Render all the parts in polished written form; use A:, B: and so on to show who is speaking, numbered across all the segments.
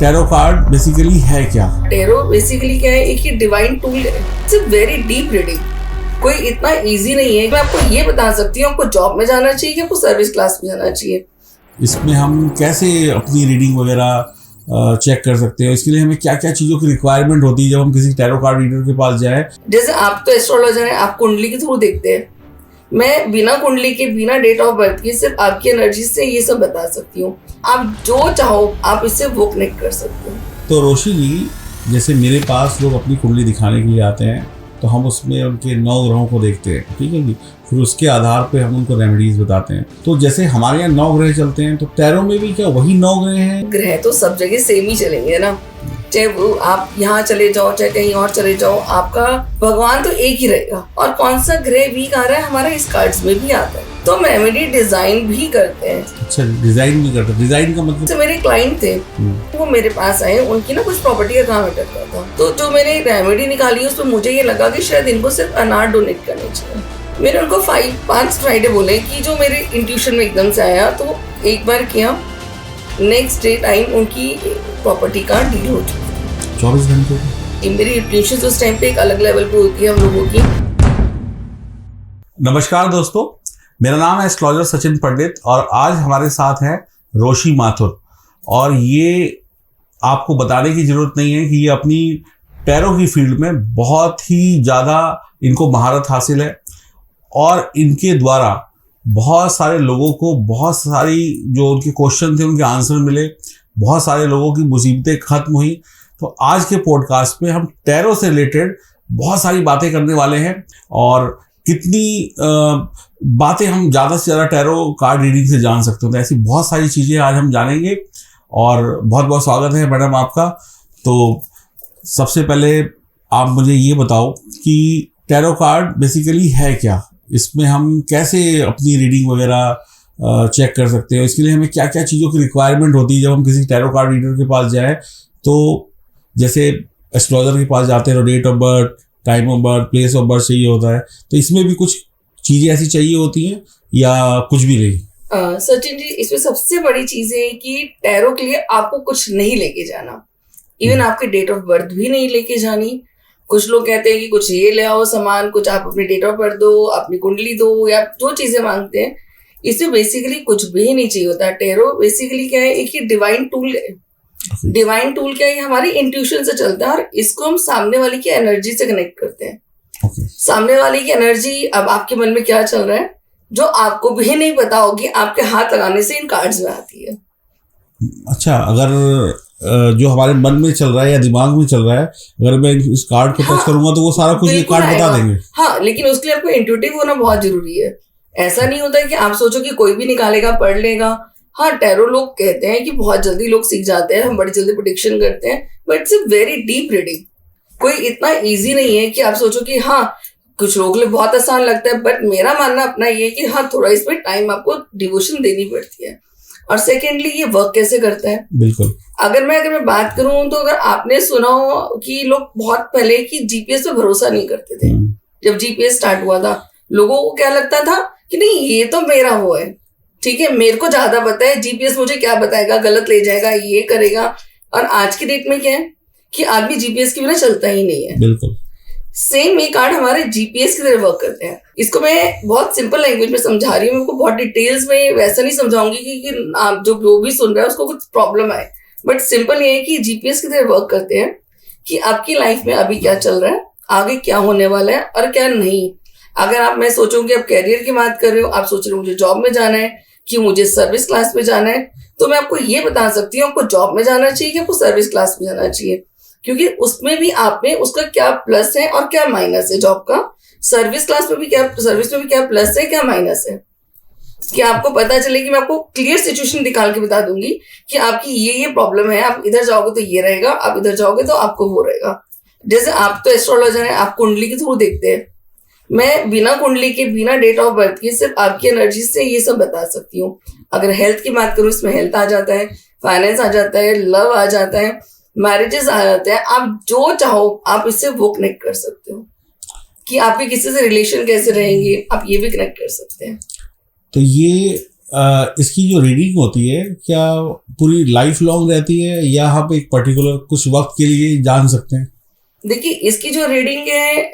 A: Tarot card basically है क्या?
B: Tarot basically क्या है, एक ही डिवाइन टूल है। It's a very deep reading. कोई इतना इजी नहीं है। मैं आपको ये बता सकती हूँ, आपको जॉब में जाना चाहिए कि आपको सर्विस क्लास में जाना चाहिए।
A: इसमें हम कैसे अपनी रीडिंग वगैरह चेक कर सकते हैं? इसके लिए हमें क्या क्या चीज़ों की रिक्वायरमेंट होती है जब हम किसी टैरो कार्ड रीडर के पास जाए?
B: जैसे आप तो एस्ट्रोलॉजर हैं, आप कुंडली के थ्रू देखते हैं। मैं बिना कुंडली के, बिना डेट ऑफ बर्थ के, सिर्फ आपकी एनर्जी से ये सब बता सकती हूँ। आप जो चाहो आप इससे वो कनेक्ट कर सकते हो।
A: तो रोशी जी, जैसे मेरे पास लोग अपनी कुंडली दिखाने के लिए आते हैं तो हम उसमें उनके 9 ग्रहों को देखते हैं, ठीक है जी। फिर उसके आधार पे हम उनको रेमेडीज बताते हैं। तो जैसे हमारे यहाँ 9 ग्रह चलते हैं, तो टैरो में भी क्या वही 9 ग्रह हैं?
B: ग्रह तो सब जगह सेम ही चलेंगे ना, चाहे वो आप यहाँ चले जाओ चाहे कहीं और चले जाओ, आपका भगवान तो एक ही रहेगा। और कौन सा ग्रह वीक आ रहा है हमारा इस कार्ड्स में भी आता है। तो हम रेमेडी डिजाइन भी करते हैं।
A: अच्छा, डिजाइन भी करते हैं। डिजाइन का मतलब?
B: तो मेरे क्लाइंट थे, वो मेरे पास आए, उनकी ना कुछ प्रॉपर्टी का काम अटका था। तो जो मैंने रेमेडी निकाली उसमें मुझे ये लगा कि शायद इनको सिर्फ अनार डोनेट करने चाहिए। मैंने उनको 5 फ्राइडे बोले कि जो मेरे इंट्यूशन में एकदम से आया, तो एक बार किया, नेक्स्ट डे टाइम उनकी प्रॉपर्टी का डील हो चुकी।
A: 24 घंटे?
B: मेरी इंट्यूशन उस टाइम पे एक अलग लेवल पे होती है हम लोगों की।
A: नमस्कार दोस्तों, मेरा नाम है एस्ट्रोलॉजर सचिन पंडित और आज हमारे साथ है रोशी माथुर। और ये आपको बताने की जरूरत नहीं है कि ये अपनी टैरो की फील्ड में बहुत ही ज़्यादा इनको महारत हासिल है और इनके द्वारा बहुत सारे लोगों को बहुत सारी जो उनके क्वेश्चन थे उनके आंसर मिले, बहुत सारे लोगों की मुसीबतें खत्म हुई। तो आज के पॉडकास्ट में हम टैरो से रिलेटेड बहुत सारी बातें करने वाले हैं और कितनी बातें हम ज़्यादा से ज़्यादा टैरो कार्ड रीडिंग से जान सकते हैं। तो ऐसी बहुत सारी चीज़ें आज हम जानेंगे और बहुत बहुत स्वागत है मैडम आपका। तो सबसे पहले आप मुझे ये बताओ कि टैरो कार्ड बेसिकली है क्या? इसमें हम कैसे अपनी रीडिंग वगैरह चेक कर सकते हैं? इसके लिए हमें क्या क्या चीज़ों की रिक्वायरमेंट होती है जब हम किसी टैरो कार्ड रीडर के पास जाए? तो जैसे एस्ट्रोलॉजर के पास जाते हैं तो date of birth, time of birth, place of birth चाहिए होता है। तो इसमें भी कुछ चीज़ें ऐसी चाहिए होती हैं या कुछ भी नहीं?
B: सचिन जी, इसमें सबसे बड़ी चीज़ है कि टैरो के लिए आपको कुछ नहीं लेके जाना। इवन आपकी डेट ऑफ बर्थ भी नहीं लेके जानी। कुछ लोग कहते हैं कि कुछ ये ले आओ सामान, कुछ आप अपनी डेट ऑफ बर्थ दो, अपनी कुंडली दो, या जो चीज़ें मांगते हैं। इसमें बेसिकली कुछ भी नहीं चाहिए होता। टैरो बेसिकली क्या है, एक ही डिवाइन टूल है। डिवाइन टूल क्या है, हमारी इंट्यूशन से चलता है और इसको हम सामने वाले की एनर्जी से कनेक्ट करते हैं। सामने वाले की एनर्जी, अब आपके मन में क्या चल रहा है, जो आपको भी नहीं पता होगी, आपके हाथ लगाने से इन कार्ड्स में आती है।
A: अच्छा, अगर जो हमारे मन में चल रहा है या दिमाग में चल रहा है, अगर मैं इस कार्ड को टच करूंगा तो वो सारा कुछ ये कार्ड बता देंगे?
B: हाँ, लेकिन उसके लिए आपको इंट्यूटिव होना बहुत जरूरी है। ऐसा नहीं होता है कि आप सोचो कि कोई भी निकालेगा, पढ़ लेगा। हाँ, टैरो लोग कहते हैं कि बहुत जल्दी लोग सीख जाते हैं, हम बड़ी जल्दी प्रेडिक्शन करते हैं, but it's a very deep reading. कोई इतना इजी नहीं है कि आप सोचो कि हाँ, कुछ लोगों के लिए बहुत आसान लगता है, बट मेरा मानना अपना ये है कि हाँ, थोड़ा इसमें टाइम आपको डिवोशन देनी पड़ती है। और सेकेंडली, ये वर्क कैसे करता है?
A: बिल्कुल।
B: अगर मैं बात करूं तो अगर आपने सुना हो कि लोग बहुत पहले कि जीपीएस पे भरोसा नहीं करते थे। जब जीपीएस स्टार्ट हुआ था, लोगों को क्या लगता था कि नहीं, ये तो मेरा वो है, ठीक है, मेरे को ज्यादा पता है, जीपीएस मुझे क्या बताएगा, गलत ले जाएगा, ये करेगा। और आज की डेट में क्या है कि आदमी जीपीएस के बिना चलता ही नहीं है।
A: बिल्कुल
B: सेम ये कार्ड हमारे जीपीएस की तरह वर्क करते हैं। इसको मैं बहुत सिंपल लैंग्वेज में समझा रही हूँ, मैं बहुत डिटेल्स में वैसा नहीं समझाऊंगी कि आप जो भी सुन रहा है उसको कुछ प्रॉब्लम आए। बट सिंपल ये है कि जीपीएस की तरह वर्क करते हैं कि आपकी लाइफ में अभी क्या चल रहा है, आगे क्या होने वाला है और क्या नहीं। अगर मैं सोचूंगी, आप कैरियर की बात कर रहे हो, आप सोच रहे हो मुझे जॉब में जाना है कि मुझे सर्विस क्लास में जाना है, तो मैं आपको ये बता सकती हूँ आपको जॉब में जाना चाहिए कि आपको सर्विस क्लास में जाना चाहिए। क्योंकि उसमें भी आप में उसका क्या प्लस है और क्या माइनस है। जॉब का सर्विस क्लास में भी क्या, सर्विस में भी क्या प्लस है, क्या माइनस है, कि आपको पता चले कि मैं आपको क्लियर सिचुएशन निकाल के बता दूंगी कि आपकी ये प्रॉब्लम है, आप इधर जाओगे तो ये रहेगा, आप इधर जाओगे तो आपको वो रहेगा। जैसे आप तो एस्ट्रोलॉजर हैं, आप कुंडली के थ्रू देखते हैं। मैं बिना कुंडली के, बिना डेट ऑफ बर्थ के, सिर्फ आपकी एनर्जी से ये सब बता सकती हूँ। अगर हेल्थ की बात करूँ, इसमें हेल्थ आ जाता है, फाइनेंस आ जाता है, लव आ जाता है, मैरिजेस आ जाते हैं। आप जो चाहो आप इससे वो कनेक्ट कर सकते हो कि आपके किसी से रिलेशन कैसे रहेंगे, आप ये भी कनेक्ट कर सकते हैं।
A: तो ये इसकी जो रीडिंग होती है क्या पूरी लाइफ लॉन्ग रहती है या हम एक पर्टिकुलर कुछ वक्त के लिए जान सकते हैं?
B: देखिए, इसकी जो रीडिंग है,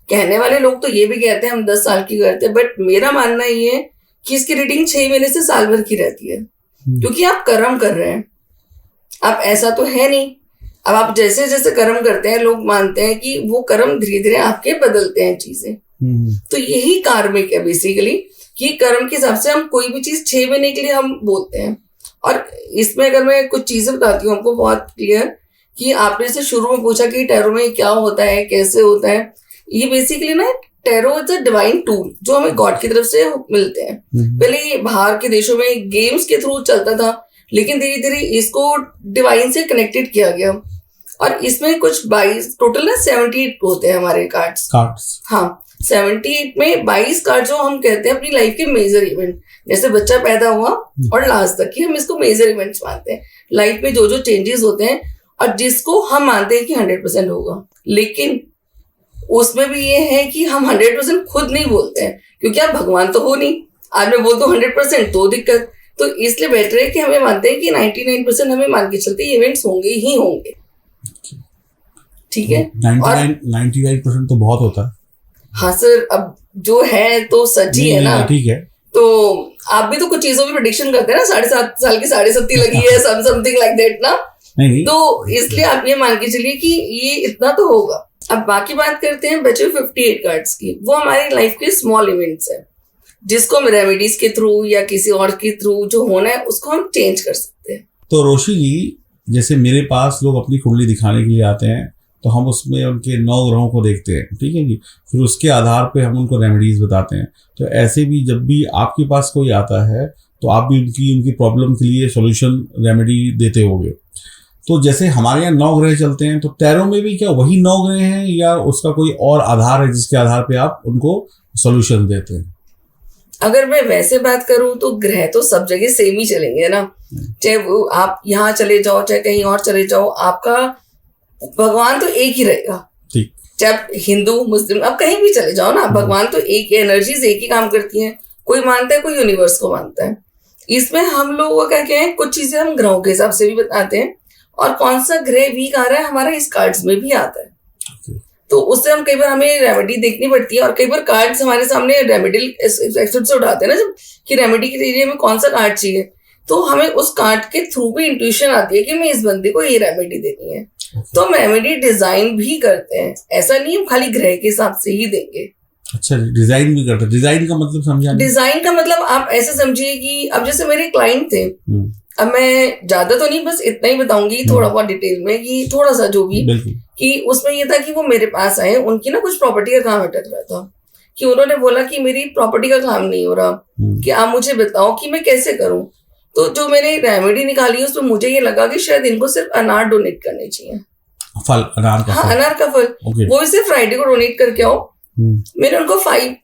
B: कहने वाले लोग तो ये भी कहते हैं हम 10 साल की करते हैं, बट मेरा मानना ये है कि इसकी रीडिंग 6 महीने से साल भर की रहती है, क्योंकि आप कर्म कर रहे हैं। अब ऐसा तो है नहीं, अब आप जैसे जैसे कर्म करते हैं लोग मानते हैं कि वो कर्म धीरे धीरे आपके बदलते हैं चीजें। तो यही कार्मिक है बेसिकली, कि कर्म के हिसाब से हम कोई भी चीज 6 महीने के लिए हम बोलते हैं। और इसमें अगर मैं कुछ चीजें बताती हूँ आपको बहुत क्लियर, कि आपने से शुरू में पूछा कि टैरो में क्या होता है, कैसे होता है। ये बेसिकली ना, tarot is a divine tool जो हमें गॉड की तरफ से मिलते हैं। पहले ये बाहर के देशों में गेम्स के थ्रू चलता था, लेकिन धीरे धीरे इसको डिवाइन से कनेक्टेड किया गया। और इसमें कुछ 22 टोटल ना 78 होते हैं हमारे कार्ड्स। हाँ, 78 में 22 कार्ड जो हम कहते हैं अपनी लाइफ के मेजर इवेंट, जैसे बच्चा पैदा हुआ और लास्ट तक की हम इसको मेजर इवेंट्स मानते हैं। लाइफ में जो जो चेंजेस होते हैं और जिसको हम मानते हैं कि 100% होगा, लेकिन उसमें भी ये है कि हम 100% खुद नहीं बोलते हैं, क्योंकि आप भगवान तो हो नहीं। आज मैं बोलता हूँ 100% तो दिक्कत, तो इसलिए बेटर है कि हमें मानते हैं कि 99% हमें मान के चलते इवेंट्स होंगे ही होंगे। ठीक है,
A: 99% तो बहुत होता है।
B: हाँ सर, अब जो है तो सच ही है ना।
A: ठीक है,
B: तो आप भी तो कुछ चीजों की प्रेडिक्शन करते हैं ना, 7.5 साल की 7.5 लगी है, समथिंग लाइक दैट ना।
A: नहीं।
B: तो इसलिए आप ये मान के चलिए कि ये इतना तो होगा। अब बाकी बात करते हैं बचे 58 कार्ड्स की। वो हमारी लाइफ के स्मॉल इवेंट्स है, जिसको हम रेमेडीज के थ्रू या किसी और के थ्रू जो होना है उसको हम चेंज कर सकते हैं।
A: तो रोशी जी, जैसे मेरे पास लोग अपनी कुंडली दिखाने के लिए आते हैं, तो हम उसमें उनके 9 ग्रहों को देखते हैं, ठीक है जी। फिर उसके आधार पे हम उनको रेमेडीज बताते हैं। तो ऐसे भी जब भी आपके पास कोई आता है तो आप भी उनकी प्रॉब्लम के लिए सॉल्यूशन रेमेडी देते होगे। तो जैसे हमारे यहाँ 9 ग्रह चलते हैं, तो टैरो में भी क्या वही 9 ग्रह हैं या उसका कोई और आधार है जिसके आधार पे आप उनको सॉल्यूशन देते हैं?
B: अगर मैं वैसे बात करूं तो ग्रह तो सब जगह सेम ही चलेंगे ना, चाहे वो आप यहाँ चले जाओ चाहे कहीं और चले जाओ, आपका भगवान तो एक ही रहेगा।
A: ठीक,
B: चाहे आप हिंदू मुस्लिम आप कहीं भी चले जाओ ना, भगवान तो एक, एनर्जीज एक ही काम करती हैं। कोई मानता है, कोई यूनिवर्स को मानता है। इसमें हम लोगों का क्या है, कुछ चीजें हम ग्रहों के हिसाब से भी बताते हैं, और कौन सा ग्रह वीक आ रहा है हमारा इस कार्ड्स में भी आता है। तो उससे हम कई बार हमें रेमेडी देखनी पड़ती है, और कई बार कार्ड्स हमारे सामने रेमेडी एक्सेप्ट से उठाते हैं ना, जब कि रेमेडी के एरिया में कौन सा कार्ड चाहिए, तो हमें उस कार्ड के थ्रू भी इंट्यूशन आती है कि मैं इस बंदे को ये रेमेडी देनी है। तो हम रेमेडी डिजाइन भी करते हैं, ऐसा नहीं हम खाली ग्रह के हिसाब से ही देंगे।
A: अच्छा, डिजाइन भी करते हैं। डिजाइन का मतलब समझा?
B: डिजाइन का मतलब आप ऐसे समझिए कि अब जैसे मेरे क्लाइंट थे, अब मैं ज्यादा तो नहीं, बस इतना ही बताऊंगी थोड़ा बहुत डिटेल में, कि थोड़ा सा जो भी, कि उसमें ये था कि वो मेरे पास आए, उनकी ना कुछ प्रॉपर्टी का काम अटक रहा था, कि उन्होंने बोला कि मेरी प्रॉपर्टी का काम नहीं हो रहा, कि आप मुझे बताओ कि मैं कैसे करूं। तो जो मैंने रेमेडी निकाली उसमें मुझे ये लगा कि शायद इनको सिर्फ अनार डोनेट करने चाहिए।
A: फल, अनार का?
B: हाँ, अनार का फल। वो भी सिर्फ फ्राइडे को डोनेट करके आओ। मैंने उनको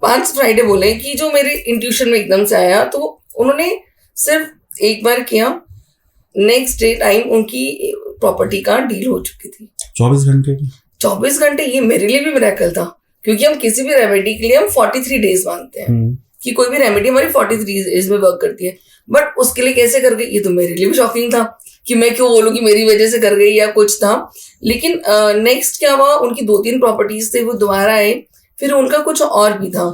B: 5 फ्राइडे बोले कि जो मेरे इंट्यूशन में एकदम से आया, तो उन्होंने सिर्फ एक बार किया, नेक्स्ट डे टाइम उनकी प्रॉपर्टी का डील हो चुकी थी। 24 घंटे। ये मेरे लिए भी मिरेकल था, क्योंकि हम किसी भी रेमेडी के लिए हम 43 डेज मानते हैं कि कोई भी रेमेडी हमारी 43 डेज में वर्क करती है। बट उसके लिए कैसे कर गई, ये तो मेरे लिए भी शॉकिंग था, कि मैं क्यों बोलूं कि मेरी वजह से कर गई या कुछ था। लेकिन नेक्स्ट क्या हुआ, उनकी 2-3 प्रॉपर्टीज थे, वो दोबारा आए, फिर उनका कुछ और भी था।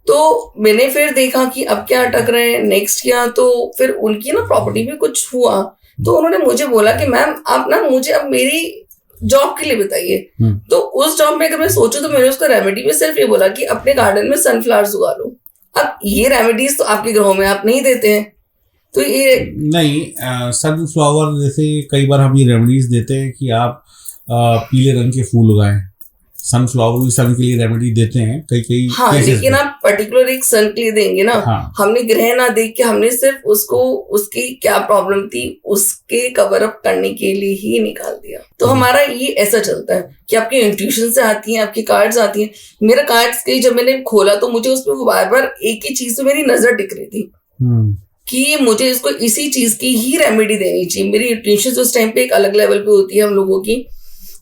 B: तो मैंने फिर देखा कि अब क्या अटक रहे हैं, नेक्स्ट क्या, तो फिर उनकी ना प्रॉपर्टी में कुछ हुआ। तो उन्होंने मुझे बोला कि मैम आप ना मुझे अब मेरी जॉब के लिए बताइए। तो उस जॉब में अगर मैं सोचूं तो मैंने उसका रेमेडी में सिर्फ ये बोला कि अपने गार्डन में सनफ्लावर्स उगा लो। अब ये रेमेडीज तो आपके ग्रहों में आप नहीं देते हैं, तो ये नहीं,
A: सनफ्लावर जैसे कई बार हम ये रेमेडीज देते हैं कि आप पीले रंग के फूल उगाएं। सनफ्लावर भी सन के लिए रेमेडी देते हैं कई
B: हाँ, लेकिन आप पर्टिकुलर एक सन के लिए देंगे ना। हाँ। हमने ग्रह ना देख के, हमने सिर्फ उसको उसकी क्या प्रॉब्लम थी उसके कवर अप करने के लिए ही निकाल दिया। तो हमारा ये ऐसा चलता है कि आपके इंट्यूशन से आती हैं, आपकी कार्ड्स आती हैं। मेरा कार्ड्स के जब मैंने खोला तो मुझे उसमें बार बार एक ही चीज पे मेरी नजर टिक रही थी कि मुझे इसको इसी चीज की ही रेमेडी देनी चाहिए। मेरी इंट्यूशन उस टाइम पे एक अलग लेवल पे होती है हम लोगों की,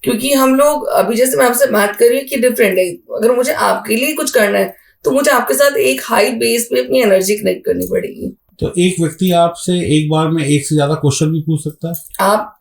B: क्योंकि हम लोग अभी जैसे मैं आपसे बात कर रही हूँ कि डिफरेंट है। अगर मुझे आपके लिए कुछ करना है तो मुझे आपके साथ एक हाई बेस पे अपनी एनर्जी कनेक्ट करनी पड़ेगी।
A: तो एक व्यक्ति आपसे एक बार में एक से ज्यादा क्वेश्चन भी पूछ सकता है?
B: आप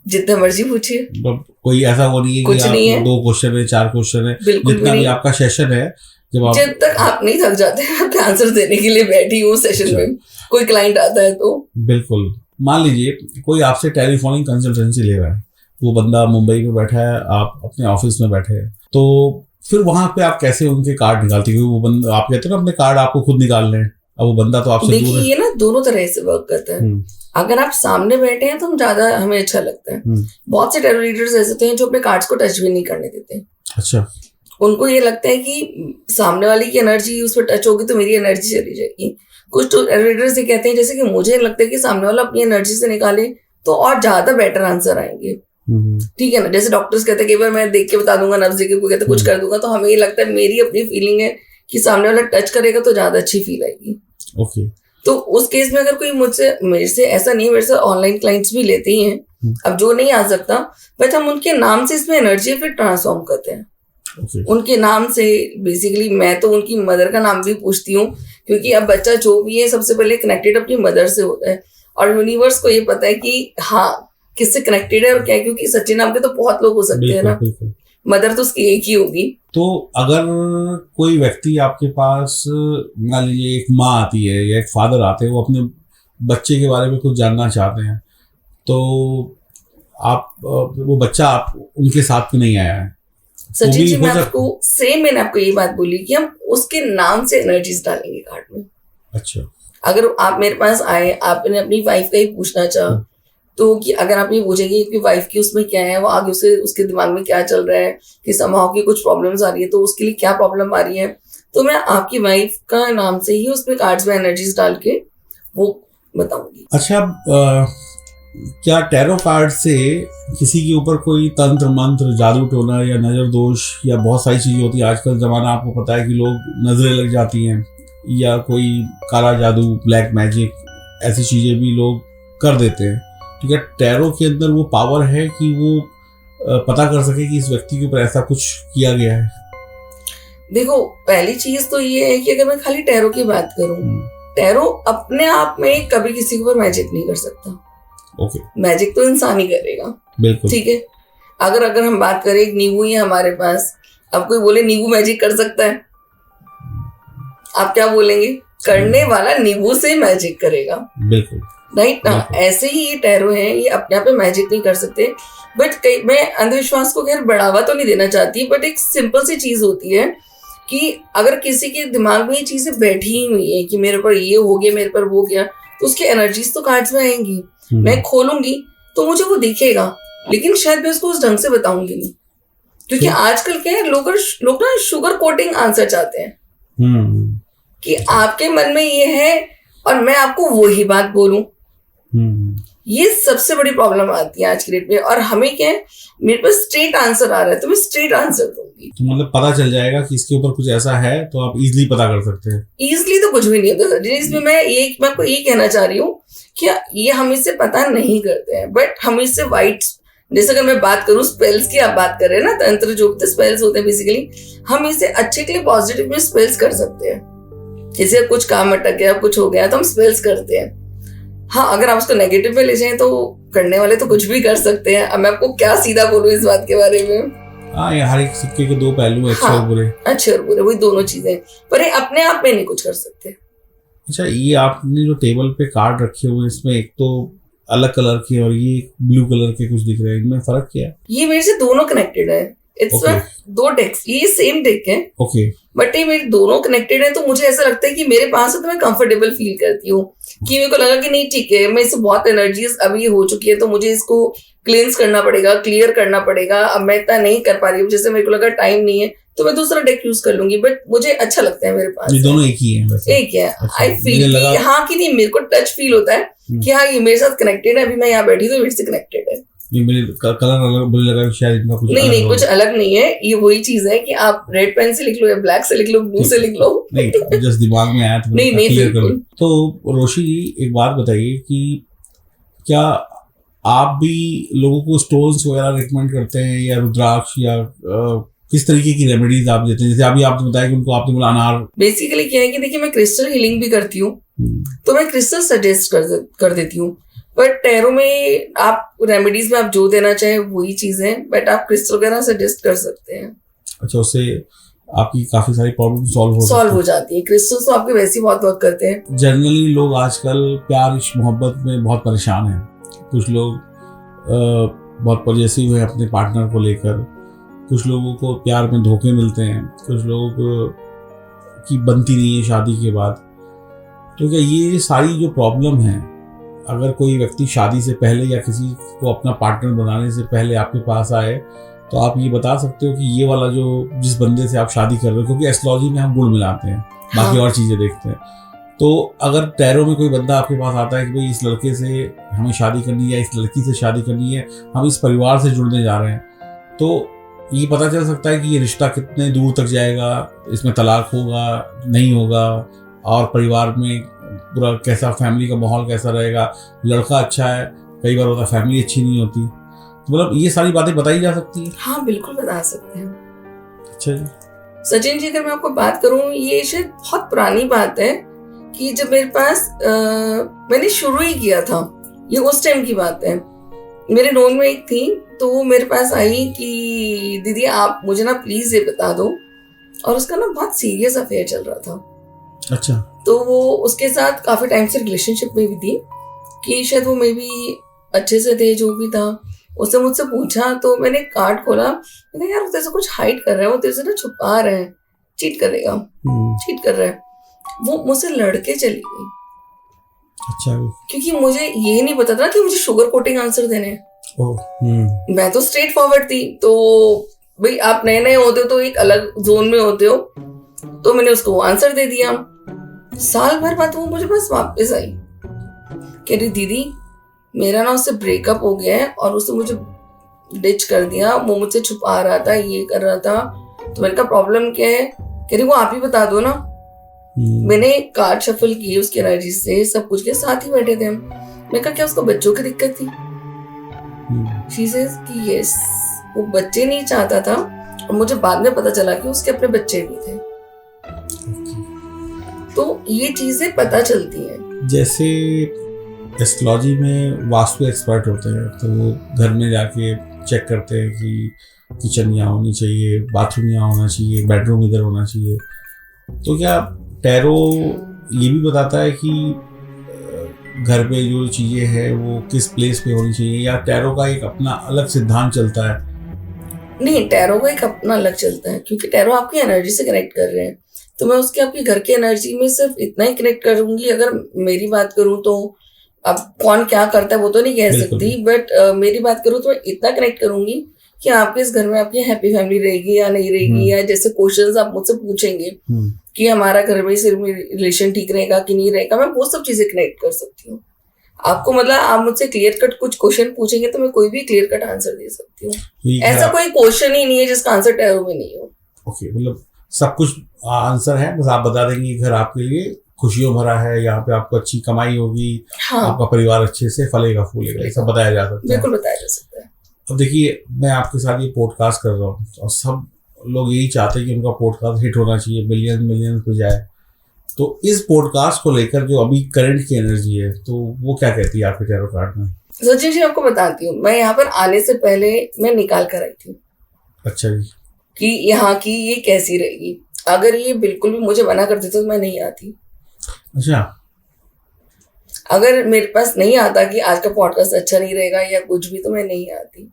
B: जितना मर्जी पूछिए,
A: मतलब कोई ऐसा वो नहीं है
B: कुछ
A: कि
B: नहीं है।
A: 2 क्वेश्चन है, 4 क्वेश्चन है,
B: बिल्कुल
A: जितना भी
B: नहीं।
A: आपका सेशन है,
B: जब तक आप नहीं थक जाते हैं, आपके आंसर देने के लिए बैठी हूँ सेशन में, कोई क्लाइंट आता है तो।
A: बिल्कुल। मान लीजिए कोई आपसे टेलीफोनिक कंसल्टेंसी ले रहा है, वो बंदा मुंबई में बैठा है, आप अपने ऑफिस में बैठे हैं, तो फिर वहां पे आप कैसे उनके कार्ड निकालते हैं? क्योंकि वो बंदा, आप कहते हैं ना अपने कार्ड आपको खुद निकालने हैं, अब वो बंदा तो आपसे दूर
B: देखिए
A: है।
B: ये ना दोनों तरह से वर्क करता है। अगर आप सामने बैठे हैं तो हम ज्यादा हमें अच्छा लगता है। बहुत से टेरो रीडर्स ऐसे होते हैं जो अपने कार्ड्स को टच भी नहीं करने देते।
A: अच्छा।
B: उनको ये लगता है कि सामने वाले की एनर्जी उस पर टच होगी तो मेरी एनर्जी चली जाएगी। कुछ तो रीडर्स ये कहते हैं जैसे कि मुझे लगता है कि सामने वाला अपनी एनर्जी से निकाले तो और ज्यादा बेटर आंसर आएंगे। ठीक है ना, जैसे डॉक्टर्स कहते हैं कि बार मैं देख के बता दूंगा, नब्ज देख के कोई कहते कुछ कर दूंगा, तो हमें ये लगता है, मेरी अपनी फीलिंग है कि सामने वाला टच करेगा तो ज्यादा अच्छी फील आएगी।
A: ओके।
B: तो उस केस में अगर कोई मेरे से ऐसा नहीं है, मेरे से ऑनलाइन क्लाइंट्स भी लेते ही हैं, अब जो नहीं आ सकता बट हम उनके नाम से इसमें एनर्जी फिर ट्रांसफॉर्म करते हैं। उनके नाम से बेसिकली मैं तो उनकी मदर का नाम भी पूछती हूँ, क्योंकि अब बच्चा जो भी है सबसे पहले कनेक्टेड अपनी मदर से होता है, और यूनिवर्स को ये पता है कि हाँ किससे कनेक्टेड है और क्या है, क्योंकि सचिन नाम के तो बहुत लोग हो सकते हैं ना, मदर तो उसकी एक ही होगी।
A: तो अगर कोई व्यक्ति आपके पास, मान लीजिए एक माँ आती है या एक फादर आते हैं, वो अपने बच्चे के बारे में कुछ जानना चाहते हैं, तो आप वो बच्चा आप उनके साथ क्यों नहीं आया है?
B: सचिन जी मैंने आपको ये बात बोली कि हम उसके नाम से एनर्जीज डालेंगे कार्ड में।
A: अच्छा।
B: अगर आप मेरे पास आए, आपने अपनी वाइफ का ही पूछना चाहा, तो कि अगर आप ये पूछेंगे कि वाइफ की उसमें क्या है, वो आगे उसके दिमाग में क्या चल रहा है, कि समाव की कुछ प्रॉब्लम्स आ रही है, तो उसके लिए क्या प्रॉब्लम आ रही है, तो मैं आपकी वाइफ का नाम से ही उसमें कार्ड्स में एनर्जीज डाल के वो बताऊंगी।
A: अच्छा, क्या टैरो कार्ड से किसी के ऊपर कोई तंत्र मंत्र, जादू टोना या नजर दोष या बहुत सारी चीजें होती है आजकल जमाना, आपको पता है कि लोग नजरें लग जाती हैं या कोई काला जादू, ब्लैक मैजिक, ऐसी चीजें भी लोग कर देते हैं, ठीक है? टैरो के अंदर वो पावर है कि वो पता कर सके कि इस व्यक्ति के ऊपर ऐसा कुछ किया गया है?
B: देखो, पहली चीज तो ये है कि अगर मैं खाली टैरो की बात करूं, टैरो अपने आप में कभी किसी के ऊपर मैजिक नहीं कर सकता।
A: ओके।
B: मैजिक तो इंसान ही करेगा।
A: बिल्कुल।
B: ठीक है। अगर हम बात करें, एक नींबू ही है हमारे पास, अब कोई बोले नींबू मैजिक कर सकता है, आप क्या बोलेंगे? करने वाला नींबू से मैजिक करेगा।
A: बिल्कुल
B: राइट ना। ऐसे ही ये टैरो है, ये अपने आप में मैजिक नहीं कर सकते, बट मैं अंधविश्वास को खैर बढ़ावा तो नहीं देना चाहती, बट एक सिंपल सी चीज होती है कि अगर किसी के दिमाग में ये चीजें बैठी ही हुई है कि मेरे पर ये हो गया, मेरे पर वो गया, तो उसकी एनर्जीज तो कार्ड्स में आएंगी। मैं खोलूंगी तो मुझे वो दिखेगा, लेकिन शायद मैं उसको उस ढंग से बताऊंगी नहीं, क्योंकि आजकल क्या है, लोग ना शुगर कोटिंग आंसर चाहते हैं कि आपके मन में ये है और मैं आपको वही बात बोलूं। ये सबसे बड़ी प्रॉब्लम आती है आज की डेट में। और हमें क्या है, मेरे पास स्ट्रेट आंसर आ रहा है तो मैं स्ट्रेट आंसर दूंगी,
A: तो मतलब पता चल जाएगा कि इसके ऊपर कुछ ऐसा है, तो आप इजीली पता कर सकते हैं।
B: इजीली तो कुछ भी नहीं होता सर। इसमें मैं आपको ये कहना चाह रही हूँ कि ये हम इससे पता नहीं करते हैं, बट हम इससे वाइट, जैसे अगर मैं बात करूँ स्पेल्स की, आप बात कर रहे हैं ना, तंत्र जो स्पेल्स होते हैं बेसिकली, हम इसे अच्छे के लिए पॉजिटिव में स्पेल्स कर सकते हैं। जैसे कुछ काम अटक गया, कुछ हो गया, तो हम स्पेल्स करते हैं। हाँ, अगर आप उसको नेगेटिव में ले जाएं तो करने वाले तो कुछ भी कर सकते हैं। अब मैं आपको क्या सीधा बोलूं इस बात के बारे में।
A: हाँ, ये हर एक सिक्के के दो पहलू, अच्छे और बुरे।
B: अच्छे और बुरे, वही दोनों चीजें, पर ये अपने आप में नहीं कुछ कर सकते।
A: अच्छा, ये आपने जो टेबल पे कार्ड रखे हुए, इसमें एक तो अलग कलर के और ये ब्लू कलर के कुछ दिख रहे हैं, इनमें फर्क क्या है?
B: ये मेरे से दोनों कनेक्टेड है। इट्स दो डेक्स, ये सेम डेक है,
A: ओके,
B: बट ये मेरे दोनों कनेक्टेड है, तो मुझे ऐसा लगता है कि मेरे पास है तो मैं कंफर्टेबल फील करती हूँ, कि मेरे को लगा कि नहीं ठीक है, मैं इससे बहुत एनर्जीज अभी हो चुकी है, तो मुझे इसको क्लींस करना पड़ेगा, क्लियर करना पड़ेगा। अब मैं इतना नहीं कर पा रही हूँ, जैसे मेरे को लगा टाइम नहीं है, तो मैं दूसरा डेक यूज कर लूंगी, बट मुझे अच्छा लगता है मेरे पास।
A: ये दोनों एक ही है वैसे?
B: एक है। आई फील हाँ कि नहीं, मेरे को टच फील होता है कि हाँ ये मेरे साथ कनेक्टेड है, अभी मैं यहाँ बैठी तो मेरे से कनेक्टेड है।
A: ये मेरे कलर अलग, मुझे लगा शायद इनका कुछ
B: नहीं, कुछ अलग नहीं है। ये वही चीज है कि आप रेड पेन से लिख लो या ब्लैक से लिख लो, ब्लू से लिख लो।
A: नहीं, जस्ट दिमाग में आया तो
B: नहीं
A: क्लियर कर। तो रोशी जी, एक बात बताइए कि क्या आप भी लोगों को स्टोन्स वगैरह रिकमेंड करते हैं, या रुद्राक्ष या किस तरीके की रेमेडीज आप देते हैं? जैसे अभी आपने बताया कि उनको आपने बोला अनार।
B: बेसिकली क्या है कि देखिए मैं क्रिस्टल हीलिंग भी करती हूँ, तो मैं क्रिस्टल सजेस्ट कर देती हूँ, बट टैरो में आप रेमेडीज में आप जो देना चाहे वही चीज है, बट आप क्रिस्टल वगैरह सजेस्ट कर सकते हैं।
A: अच्छा, उससे आपकी काफी सारी प्रॉब्लम सॉल्व
B: हो जाती है। क्रिस्टल्स तो आपके वैसे ही बहुत वर्क करते हैं।
A: जनरली लोग आजकल प्यार इश्क मोहब्बत में बहुत परेशान हैं। कुछ लोग बहुत पॉजिटिव हैं अपने पार्टनर को लेकर, कुछ लोगों को प्यार में धोखे मिलते हैं, कुछ लोगों की बनती नहीं है शादी के बाद। तो क्या ये सारी जो प्रॉब्लम है, अगर कोई व्यक्ति शादी से पहले या किसी को अपना पार्टनर बनाने से पहले आपके पास आए, तो आप ये बता सकते हो कि ये वाला जो जिस बंदे से आप शादी कर रहे हो, क्योंकि एस्ट्रोलॉजी में हम गुण मिलाते हैं, बाकी और चीज़ें देखते हैं, तो अगर टैरो में कोई बंदा आपके पास आता है कि भाई इस लड़के से हमें शादी करनी है या इस लड़की से शादी करनी है, हम इस परिवार से जुड़ने जा रहे हैं, तो ये पता चल सकता है कि ये रिश्ता कितने दूर तक जाएगा, इसमें तलाक होगा नहीं होगा, और परिवार में पूरा कैसा फैमिली का माहौल कैसा रहेगा, लड़का अच्छा है, कई बार होता है फैमिली अच्छी नहीं होती, मतलब ये सारी बातें बताई जा सकती है।
B: हाँ बिल्कुल बता सकते हैं।
A: अच्छा जी।
B: सचिन जी, अगर मैं आपको बात करूं, ये शायद बहुत पुरानी बात है कि जब मेरे पास मैंने शुरू ही किया था, ये उस टाइम की बात है। मेरे नोन में एक थी, तो वो मेरे पास आई कि दीदी आप मुझे ना प्लीज ये बता दो, और उसका ना बहुत सीरियस अफेयर चल रहा था।
A: अच्छा। तो
B: वो उसके साथ काफी टाइम से रिलेशनशिप में भी थी, कि शायद वो मे भी अच्छे से थे, जो भी था। उसने मुझसे पूछा, तो मैंने कार्ड खोला, मैंने यार तेरे से कुछ हाइड कर रहा है, वो तेरे से ना छुपा रहा है, चीट करेगा, चीट कर रहा है। वो मुझसे लड़के चली गई।
A: अच्छा।
B: क्योंकि मुझे ये नहीं पता था कि मुझे शुगर कोटिंग आंसर देने हैं। मैं तो स्ट्रेट फॉरवर्ड थी, तो भाई आप नए नए होते हो तो एक अलग जोन में होते हो, तो मैंने उसको आंसर दे दिया। साल भर बाद वो मुझे बस वापस आई, कह रही दीदी मेरा ना उससे ब्रेकअप हो गया है और उसने मुझे डिच कर दिया, वो मुझसे छुपा रहा था, ये कर रहा था। तो मैंने कहा प्रॉब्लम क्या है? कह रही वो आप ही बता दो ना। मैंने कार्ड शफल किए उसकी एनर्जी से, सब कुछ के साथ ही बैठे थे हम। मैं कहा क्या उसको बच्चों की दिक्कत थी? शी सेज कि यस, वो बच्चे नहीं चाहता था, और मुझे बाद में पता चला कि उसके अपने बच्चे भी थे। तो ये चीजें पता चलती हैं।
A: जैसे एस्ट्रोलॉजी में वास्तु एक्सपर्ट होते हैं, तो वो घर में जाके चेक करते हैं कि किचन यहाँ होनी चाहिए, बाथरूम यहाँ होना चाहिए, बेडरूम इधर होना चाहिए। तो क्या टैरो ये भी बताता है कि घर पे जो चीज़ें हैं वो किस प्लेस पे होनी चाहिए, या टैरो का एक अपना अलग सिद्धांत चलता है?
B: नहीं, टैरो का एक अपना अलग चलता है, क्योंकि टैरो आपकी एनर्जी से कनेक्ट कर रहे हैं, तो मैं उसके आपकी घर की एनर्जी में सिर्फ इतना ही कनेक्ट करूंगी। अगर मेरी बात करूं तो अब कौन क्या करता है वो तो नहीं कह सकती, बट मेरी बात करूं तो इतना कनेक्ट करूंगी कि आपके इस घर में आपकी हैप्पी फैमिली रहेगी या नहीं रहेगी, या जैसे क्वेश्चंस आप मुझसे पूछेंगे कि हमारा घर में सिर्फ रिलेशन ठीक रहेगा कि नहीं रहेगा, मैं वो सब चीजें कनेक्ट कर सकती हूँ आपको। मतलब आप मुझसे क्लियर कट कुछ क्वेश्चन पूछेंगे तो मैं कोई भी क्लियर कट आंसर दे सकती हूँ। ऐसा कोई क्वेश्चन ही नहीं है जिसका आंसर टैरो में नहीं हो।
A: ओके, मतलब सब कुछ आंसर है, बस आप बता देंगे घर आपके लिए खुशियों भरा है, यहाँ पे आपको अच्छी कमाई होगी, हाँ, आपका परिवार अच्छे से फलेगा फूलेगा, ये सब बताया जा सकता है।
B: बिल्कुल बताया जा सकता है।
A: अब देखिए, मैं आपके साथ ये पॉडकास्ट कर रहा हूँ और सब लोग यही चाहते हैं कि उनका पॉडकास्ट हिट होना चाहिए, मिलियन पे जाए। तो इस पॉडकास्ट को लेकर जो अभी करंट की एनर्जी है, तो वो क्या कहती है आपके टैरो कार्ड में?
B: सचिन जी आपको बताती हूँ, मैं यहाँ पर आने से पहले मैं निकाल कर आई थी।
A: अच्छा जी।
B: कि यहाँ की ये कैसी रहेगी, अगर ये बिल्कुल भी मुझे मना कर देते तो मैं नहीं आती।
A: अच्छा।
B: अगर मेरे पास नहीं आता कि आज का पॉडकास्ट अच्छा नहीं रहेगा या कुछ भी, तो मैं नहीं आती।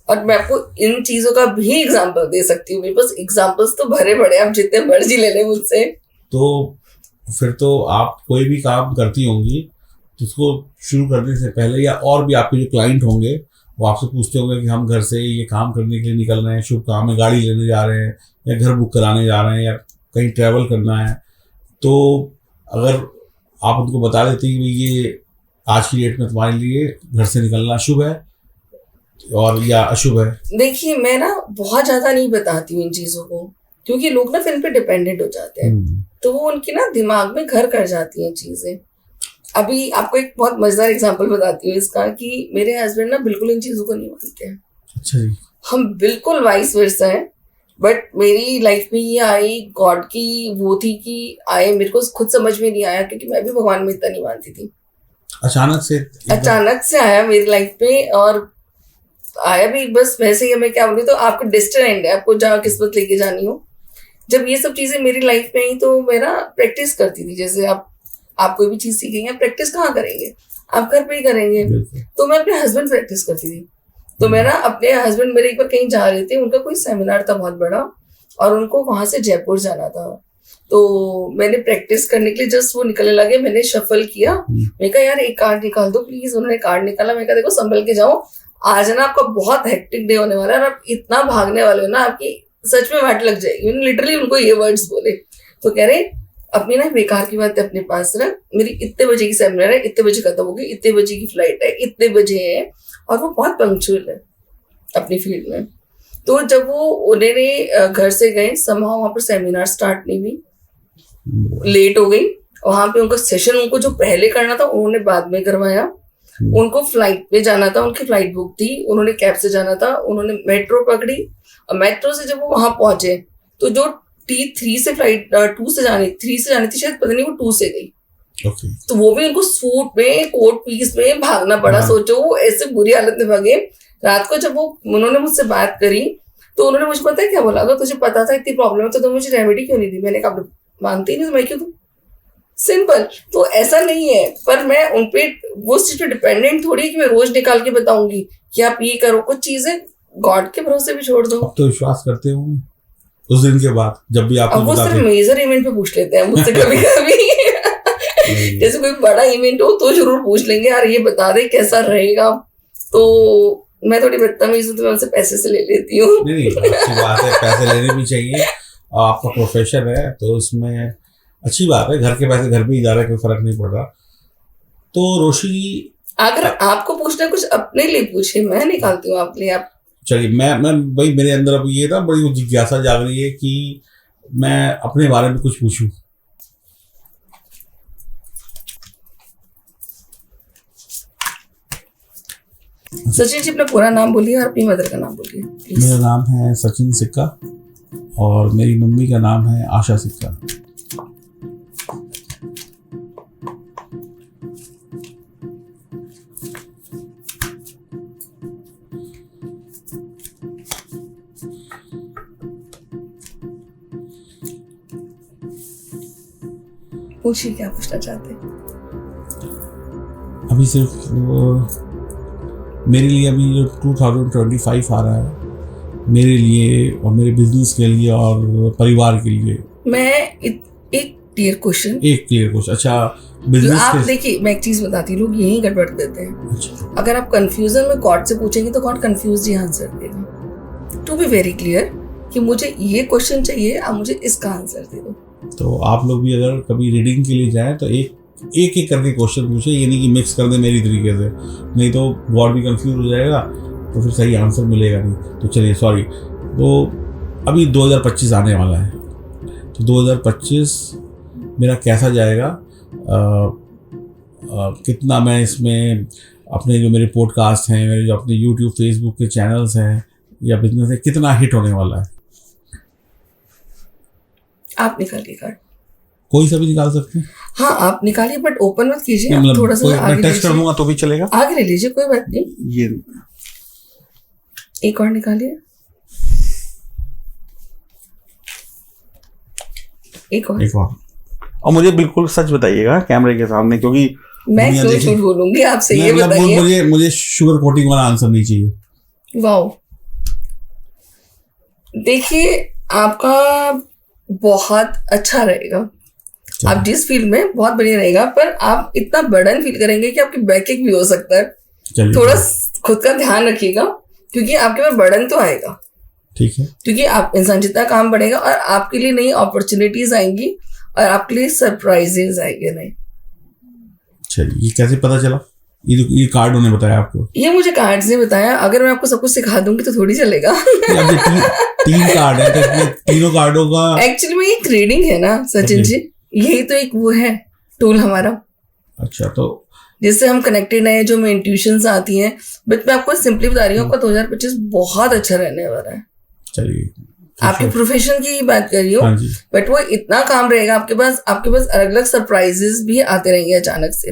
B: और मैं आपको इन चीजों का भी एग्जांपल दे सकती हूँ, मेरे पास एग्जांपल्स तो भरे पड़े, आप जितने मर्जी ले लें मुझसे।
A: तो फिर तो आप कोई भी काम करती होंगी तो उसको शुरू करने से पहले, या और भी आपके जो क्लाइंट होंगे वो आपसे पूछते होंगे कि हम घर से ये काम करने के लिए निकल रहे हैं, शुभ काम है, गाड़ी लेने जा रहे हैं या घर बुक कराने जा रहे हैं या कहीं ट्रैवल करना है, तो अगर आप उनको बता देते हैं कि ये आज की डेट में तुम्हारे लिए घर से निकलना शुभ है और या अशुभ है।
B: देखिए, मैं ना बहुत ज्यादा नहीं बताती हूँ इन चीजों को, क्योंकि लोग ना फिर इन पे डिपेंडेंट हो जाते हैं, तो वो उनकी ना दिमाग में घर कर जाती हैं चीजें। अभी आपको एक बहुत मजेदार एग्जांपल बताती हूँ इसका, कि मेरे हस्बैंड ना बिल्कुल इन चीजों को नहीं मानते हैं।
A: अच्छा जी।
B: हम बिल्कुल वाइस वर्सा है, बट मेरी लाइफ में ये आई, गॉड की वो थी कि आए, मेरे को खुद समझ में नहीं आया क्योंकि मैं भी भगवान में इतना नहीं मानती थी। अचानक से आया मेरी लाइफ में, और आया भी बस वैसे ही। मैं क्या बोलूँ, तो आपको डेस्टिनेंड है, आपको जहाँ किस्मत लेके जानी हो। जब ये सब चीजें मेरी लाइफ में आई तो मैं ना प्रैक्टिस करती थी। जैसे आप कोई भी चीज सीखेंगे, प्रैक्टिस कहाँ करेंगे, आप घर पे ही करेंगे। तो मैं अपने हस्बैंड प्रैक्टिस करती थी। तो मैं ना अपने हस्बैंड, मेरे एक बार कहीं जा रहे थे, उनका कोई सेमिनार था बहुत बड़ा, और उनको वहां से जयपुर जाना था। तो मैंने प्रैक्टिस करने के लिए जस्ट वो निकलने लगे, मैंने शफल किया, मैं कहा यार एक कार्ड निकाल दो प्लीज। उन्होंने कार्ड निकाला, मैं कहा देखो संभल के जाओ, आज ना आपका बहुत हेक्टिक डे होने वाला है, और आप इतना भागने वाले हो ना, आपकी सच में वाट लग जाएगी। लिटरली उनको ये वर्ड्स बोले। तो कह रहे अपनी ना बेकार की बात अपने पास रख, मेरी इतने बजे की सेमिनार है, इतने बजे खत्म होगी, इतने बजे की फ्लाइट है, इतने बजे है, और वो बहुत पंक्चुअल है अपनी फील्ड में। तो जब वो उन्होंने घर से गए, समहाउ वहां पर सेमिनार स्टार्ट नहीं हुई, लेट हो गई। वहां पे उनका सेशन, उनको जो पहले करना था उन्होंने बाद में करवाया। उनको फ्लाइट पे जाना था, उनकी फ्लाइट बुक थी, उन्होंने कैब से जाना था, उन्होंने मेट्रो पकड़ी, और मेट्रो से जब वो वहां पहुंचे तो जो T3 से फ्लाइट 3 से जानी थी शायद, पता नहीं वो 2 से गई। तो वो भी उनको सूट में, कोट पीस में भागना पड़ा। सोचो वो ऐसे बुरी हालत में भागे। रात को जब वो उन्होंने मुझसे बात करी तो उन्होंने मुझे पता है क्या बोला, अगर तुझे पता था इतनी प्रॉब्लम है तो मुझे रेमेडी क्यों नहीं दी। मैंने कहा मानती नहीं तो मैं क्यों दूं, सिंपल। तो ऐसा नहीं है, पर मैं उनपे वो चीज पे डिपेंडेंट थोड़ी है कि मैं रोज निकाल के बताऊंगी कि आप ये करो। कुछ चीजें गॉड के भरोसे भी छोड़ दो।
A: अब तो विश्वास करते हो उस दिन के बाद जब भी आप,
B: अब वो सिर्फ मेजर इवेंट पे पूछ लेते हैं मुझसे कभी कभी जैसे कोई बड़ा इवेंट हो तो जरूर पूछ लेंगे, यार ये बता दे कैसा रहेगा। तो मैं थोड़ी बदतमीज हूँ तो मैं उनसे पैसे से ले लेती हूँ।
A: नहीं, अच्छी बात है, पैसे लेने भी चाहिए, आपका प्रोफेशन है तो उसमें अच्छी बात है। घर के पैसे घर पे ही जा रहा है, कोई फर्क नहीं पड़ रहा। तो रोशी,
B: अगर आपको पूछना है कुछ अपने लिए पूछे, मैं निकालती हूँ आपके लिए। आप
A: चलिए, मैं भाई मेरे अंदर अब ये ना बड़ी जिज्ञासा जाग रही है कि मैं अपने बारे में कुछ पूछूं।
B: सचिन जी अपना पूरा नाम बोलिए और अपनी मदर का नाम बोलिए।
A: मेरा नाम है सचिन सिक्का और मेरी मम्मी का नाम है आशा सिक्का।
B: पूछिए क्या पूछना चाहते हैं।
A: अभी सिर्फ मेरे लिए अभी जो 2025 आ रहा है, मेरे लिए और मेरे बिजनेस के लिए और परिवार के लिए,
B: मैं एक क्लियर क्वेश्चन।
A: अच्छा, बिजनेस
B: आप देखिए, मैं एक चीज बताती हूँ, लोग यही गड़बड़ देते हैं।
A: अच्छा।
B: अगर आप कंफ्यूजन में गॉड से पूछेंगे तो गॉड कंफ्यूज ही आंसर देगा। टू बी वेरी क्लियर कि मुझे ये क्वेश्चन चाहिए, आप मुझे इसका आंसर दे दो।
A: तो आप लोग भी अगर कभी रीडिंग के लिए जाएं तो एक करके क्वेश्चन पूछे, ये नहीं कि मिक्स कर दे मेरी तरीके से, नहीं तो गॉड भी कंफ्यूज हो जाएगा, तो फिर सही आंसर मिलेगा नहीं। तो चलिए, सॉरी। तो अभी 2025 आने वाला है, तो 2025 मेरा कैसा जाएगा, कितना मैं इसमें अपने जो मेरे पॉडकास्ट हैं, मेरे जो अपने यूट्यूब फेसबुक के चैनल्स हैं या बिजनेस है, कितना हिट होने वाला है।
B: आप निकालिए कार्ड,
A: कोई सा भी निकाल सकते हैं।
B: हाँ आप निकालिए, बट ओपन मत कीजिए, आप थोड़ा सा आगे
A: टेस्ट कर दूंगा तो भी चलेगा।
B: आगे ले लीजिए, कोई बात नहीं।
A: ये
B: एक और निकालिए, एक और।
A: और मुझे बिल्कुल सच बताइएगा कैमरे के सामने, क्योंकि
B: मैं क्यों झूठ बोलूंगी आपसे, ये बताइए।
A: मुझे शुगर कोटिंग वाला आंसर नहीं चाहिए।
B: वाओ, देखिए आपका बहुत अच्छा रहेगा, आप जिस फील्ड में बहुत बढ़िया रहेगा, पर आप इतना बर्डन फील करेंगे कि आपकी बैकएक भी हो सकता है। थोड़ा खुद का ध्यान रखिएगा, क्योंकि आपके पास बर्डन तो आएगा,
A: ठीक है, क्योंकि
B: आप इंसान जितना काम बढ़ेगा और आपके लिए नई अपॉर्चुनिटीज आएंगी और आपके लिए सरप्राइजेस आएंगे नए।
A: चलिए, ये कैसे पता चला? ये कार्ड ने बताया आपको? ये
B: मुझे कार्ड्स ने बताया। अगर मैं आपको सब कुछ सिखा दूंगी तो थोड़ी चलेगा।
A: तीन कार्ड है, तो तीनों कार्डों का
B: एक्चुअली में एक रीडिंग है ना सचिन जी, यही तो एक वो है टूल हमारा।
A: अच्छा, तो
B: जिससे हम कनेक्टेड हैं, जो में इंट्यूशंस आती हैं। बट मैं आपको सिंपली बता रही हूँ, आपका 2025 बहुत अच्छा रहने वाला है।
A: चलिए,
B: आपके प्रोफेशन की ही बात कर रही हूँ,
A: हाँ जी।
B: बट वो इतना काम रहेगा आपके पास अलग अलग सरप्राइजेस भी आते रहेंगे अचानक से,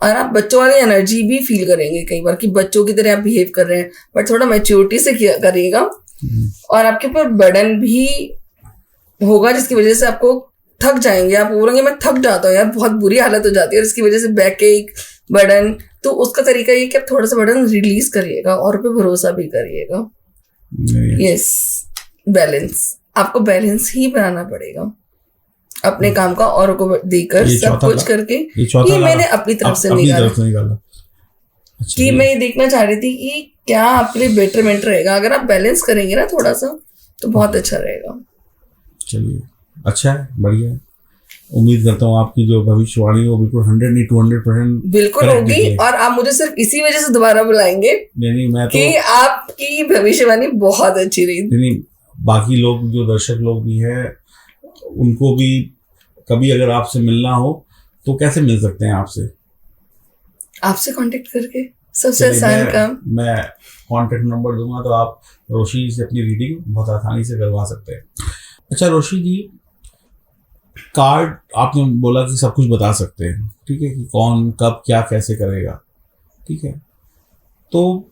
B: और आप बच्चों वाली एनर्जी भी फील करेंगे कई बार कि बच्चों की तरह आप बिहेव कर रहे हैं, बट थोड़ा मैच्योरिटी से करिएगा। और आपके ऊपर बर्डन भी होगा जिसकी वजह से आपको थक जाएंगे, आप बोलेंगे मैं थक जाता हूँ यार, बहुत बुरी हालत हो जाती है, और इसकी वजह से बैक एक बर्डन। तो उसका तरीका ये कि आप थोड़ा सा बर्डन रिलीज करिएगा और पे भरोसा भी करिएगा। यस, बैलेंस, आपको बैलेंस ही बनाना पड़ेगा अपने काम का और को देकर सब कुछ करके। ये मैंने अपनी तरफ से निकाला कि मैं ये देखना चाह रही थी कि क्या आपके लिए बेटरमेंट रहेगा। अगर आप बैलेंस करेंगे ना थोड़ा सा तो बहुत अच्छा रहेगा।
A: चलिए, अच्छा है, बढ़िया है। उम्मीद करता हूँ आपकी जो भविष्यवाणी हो बिल्कुल 100 नहीं 200%
B: बिल्कुल होगी, और आप मुझे सिर्फ इसी वजह से दोबारा बुलाएंगे।
A: नहीं, मैं तो
B: कि आपकी भविष्यवाणी बहुत अच्छी रही।
A: नहीं, बाकी लोग जो दर्शक लोग भी हैं उनको भी कभी अगर आपसे मिलना हो तो कैसे मिल सकते हैं आपसे
B: कांटेक्ट करके, सबसे आसान काम।
A: मैं कांटेक्ट नंबर दूंगा तो आप रोशी से अपनी रीडिंग बहुत आसानी से करवा सकते हैं। अच्छा रोशी जी, कार्ड आपने बोला कि सब कुछ बता सकते हैं, ठीक है, कि कौन कब क्या कैसे करेगा, ठीक है। तो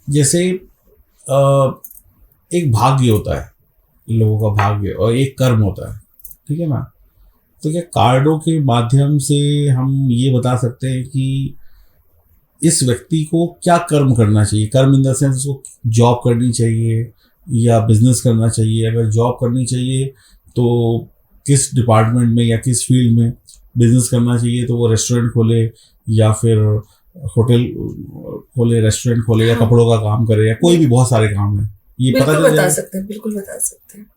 A: जैसे एक भाग्य होता है, लोगों का भाग्य, और एक कर्म होता है, ठीक है ना। तो क्या कार्डों के माध्यम से हम ये बता सकते हैं कि इस व्यक्ति को क्या कर्म करना चाहिए? कर्म इन द सेंस उसको जॉब करनी चाहिए या बिजनेस करना चाहिए? अगर जॉब करनी चाहिए तो किस डिपार्टमेंट में या किस फील्ड में? बिजनेस करना चाहिए तो वो रेस्टोरेंट खोले या फिर होटल खोले, रेस्टोरेंट खोले, या कपड़ों का काम करे, या कोई भी, बहुत सारे काम है। ये
B: बिल्कुल बता सकते हैं, बिल्कुल बता सकते हैं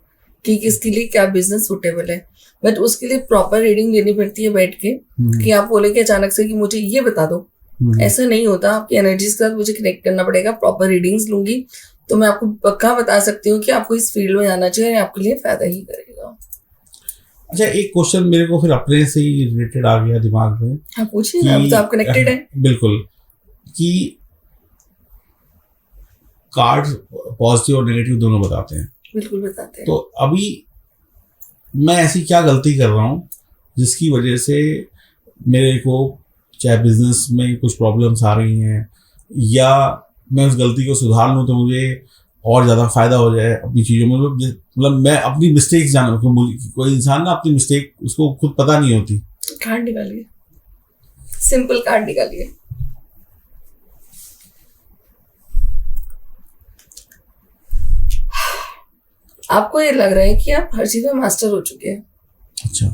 B: कि किसके लिए क्या बिजनेस सूटेबल है। बट उसके लिए प्रॉपर रीडिंग लेनी पड़ती है बैठ के, कि आप बोले कि अचानक से कि मुझे ये बता दो, ऐसा नहीं होता। आपकी एनर्जीज के साथ मुझे कनेक्ट करना पड़ेगा। प्रॉपर रीडिंग्स लूंगी तो मैं आपको पक्का बता सकती हूँ कि आपको इस फील्ड में जाना चाहिए, आपके लिए फायदा ही करेगा।
A: अच्छा, एक क्वेश्चन मेरे को फिर अपने से ही रिलेटेड आ गया दिमाग में।
B: हाँ पूछिए, अब तो आप कनेक्टेड है।
A: बिल्कुल, कि कार्ड पॉजिटिव और नेगेटिव दोनों बताते हैं।
B: बिल्कुल बताते हैं।
A: तो अभी मैं ऐसी क्या गलती कर रहा हूँ जिसकी वजह से मेरे को चाहे बिजनेस में कुछ प्रॉब्लम्स आ रही हैं, या मैं उस गलती को सुधार लूँ तो मुझे और ज़्यादा फायदा हो जाए अपनी चीज़ों में। मतलब मैं अपनी मिस्टेक्स जानूँ, क्योंकि कोई इंसान ना अपनी मिस्टेक उसको खुद पता नहीं होती।
B: कार्ड निकालिए, सिंपल कार्ड निकालिए। आपको ये लग रहा है कि आप हर चीज में मास्टर हो चुके हैं।
A: अच्छा,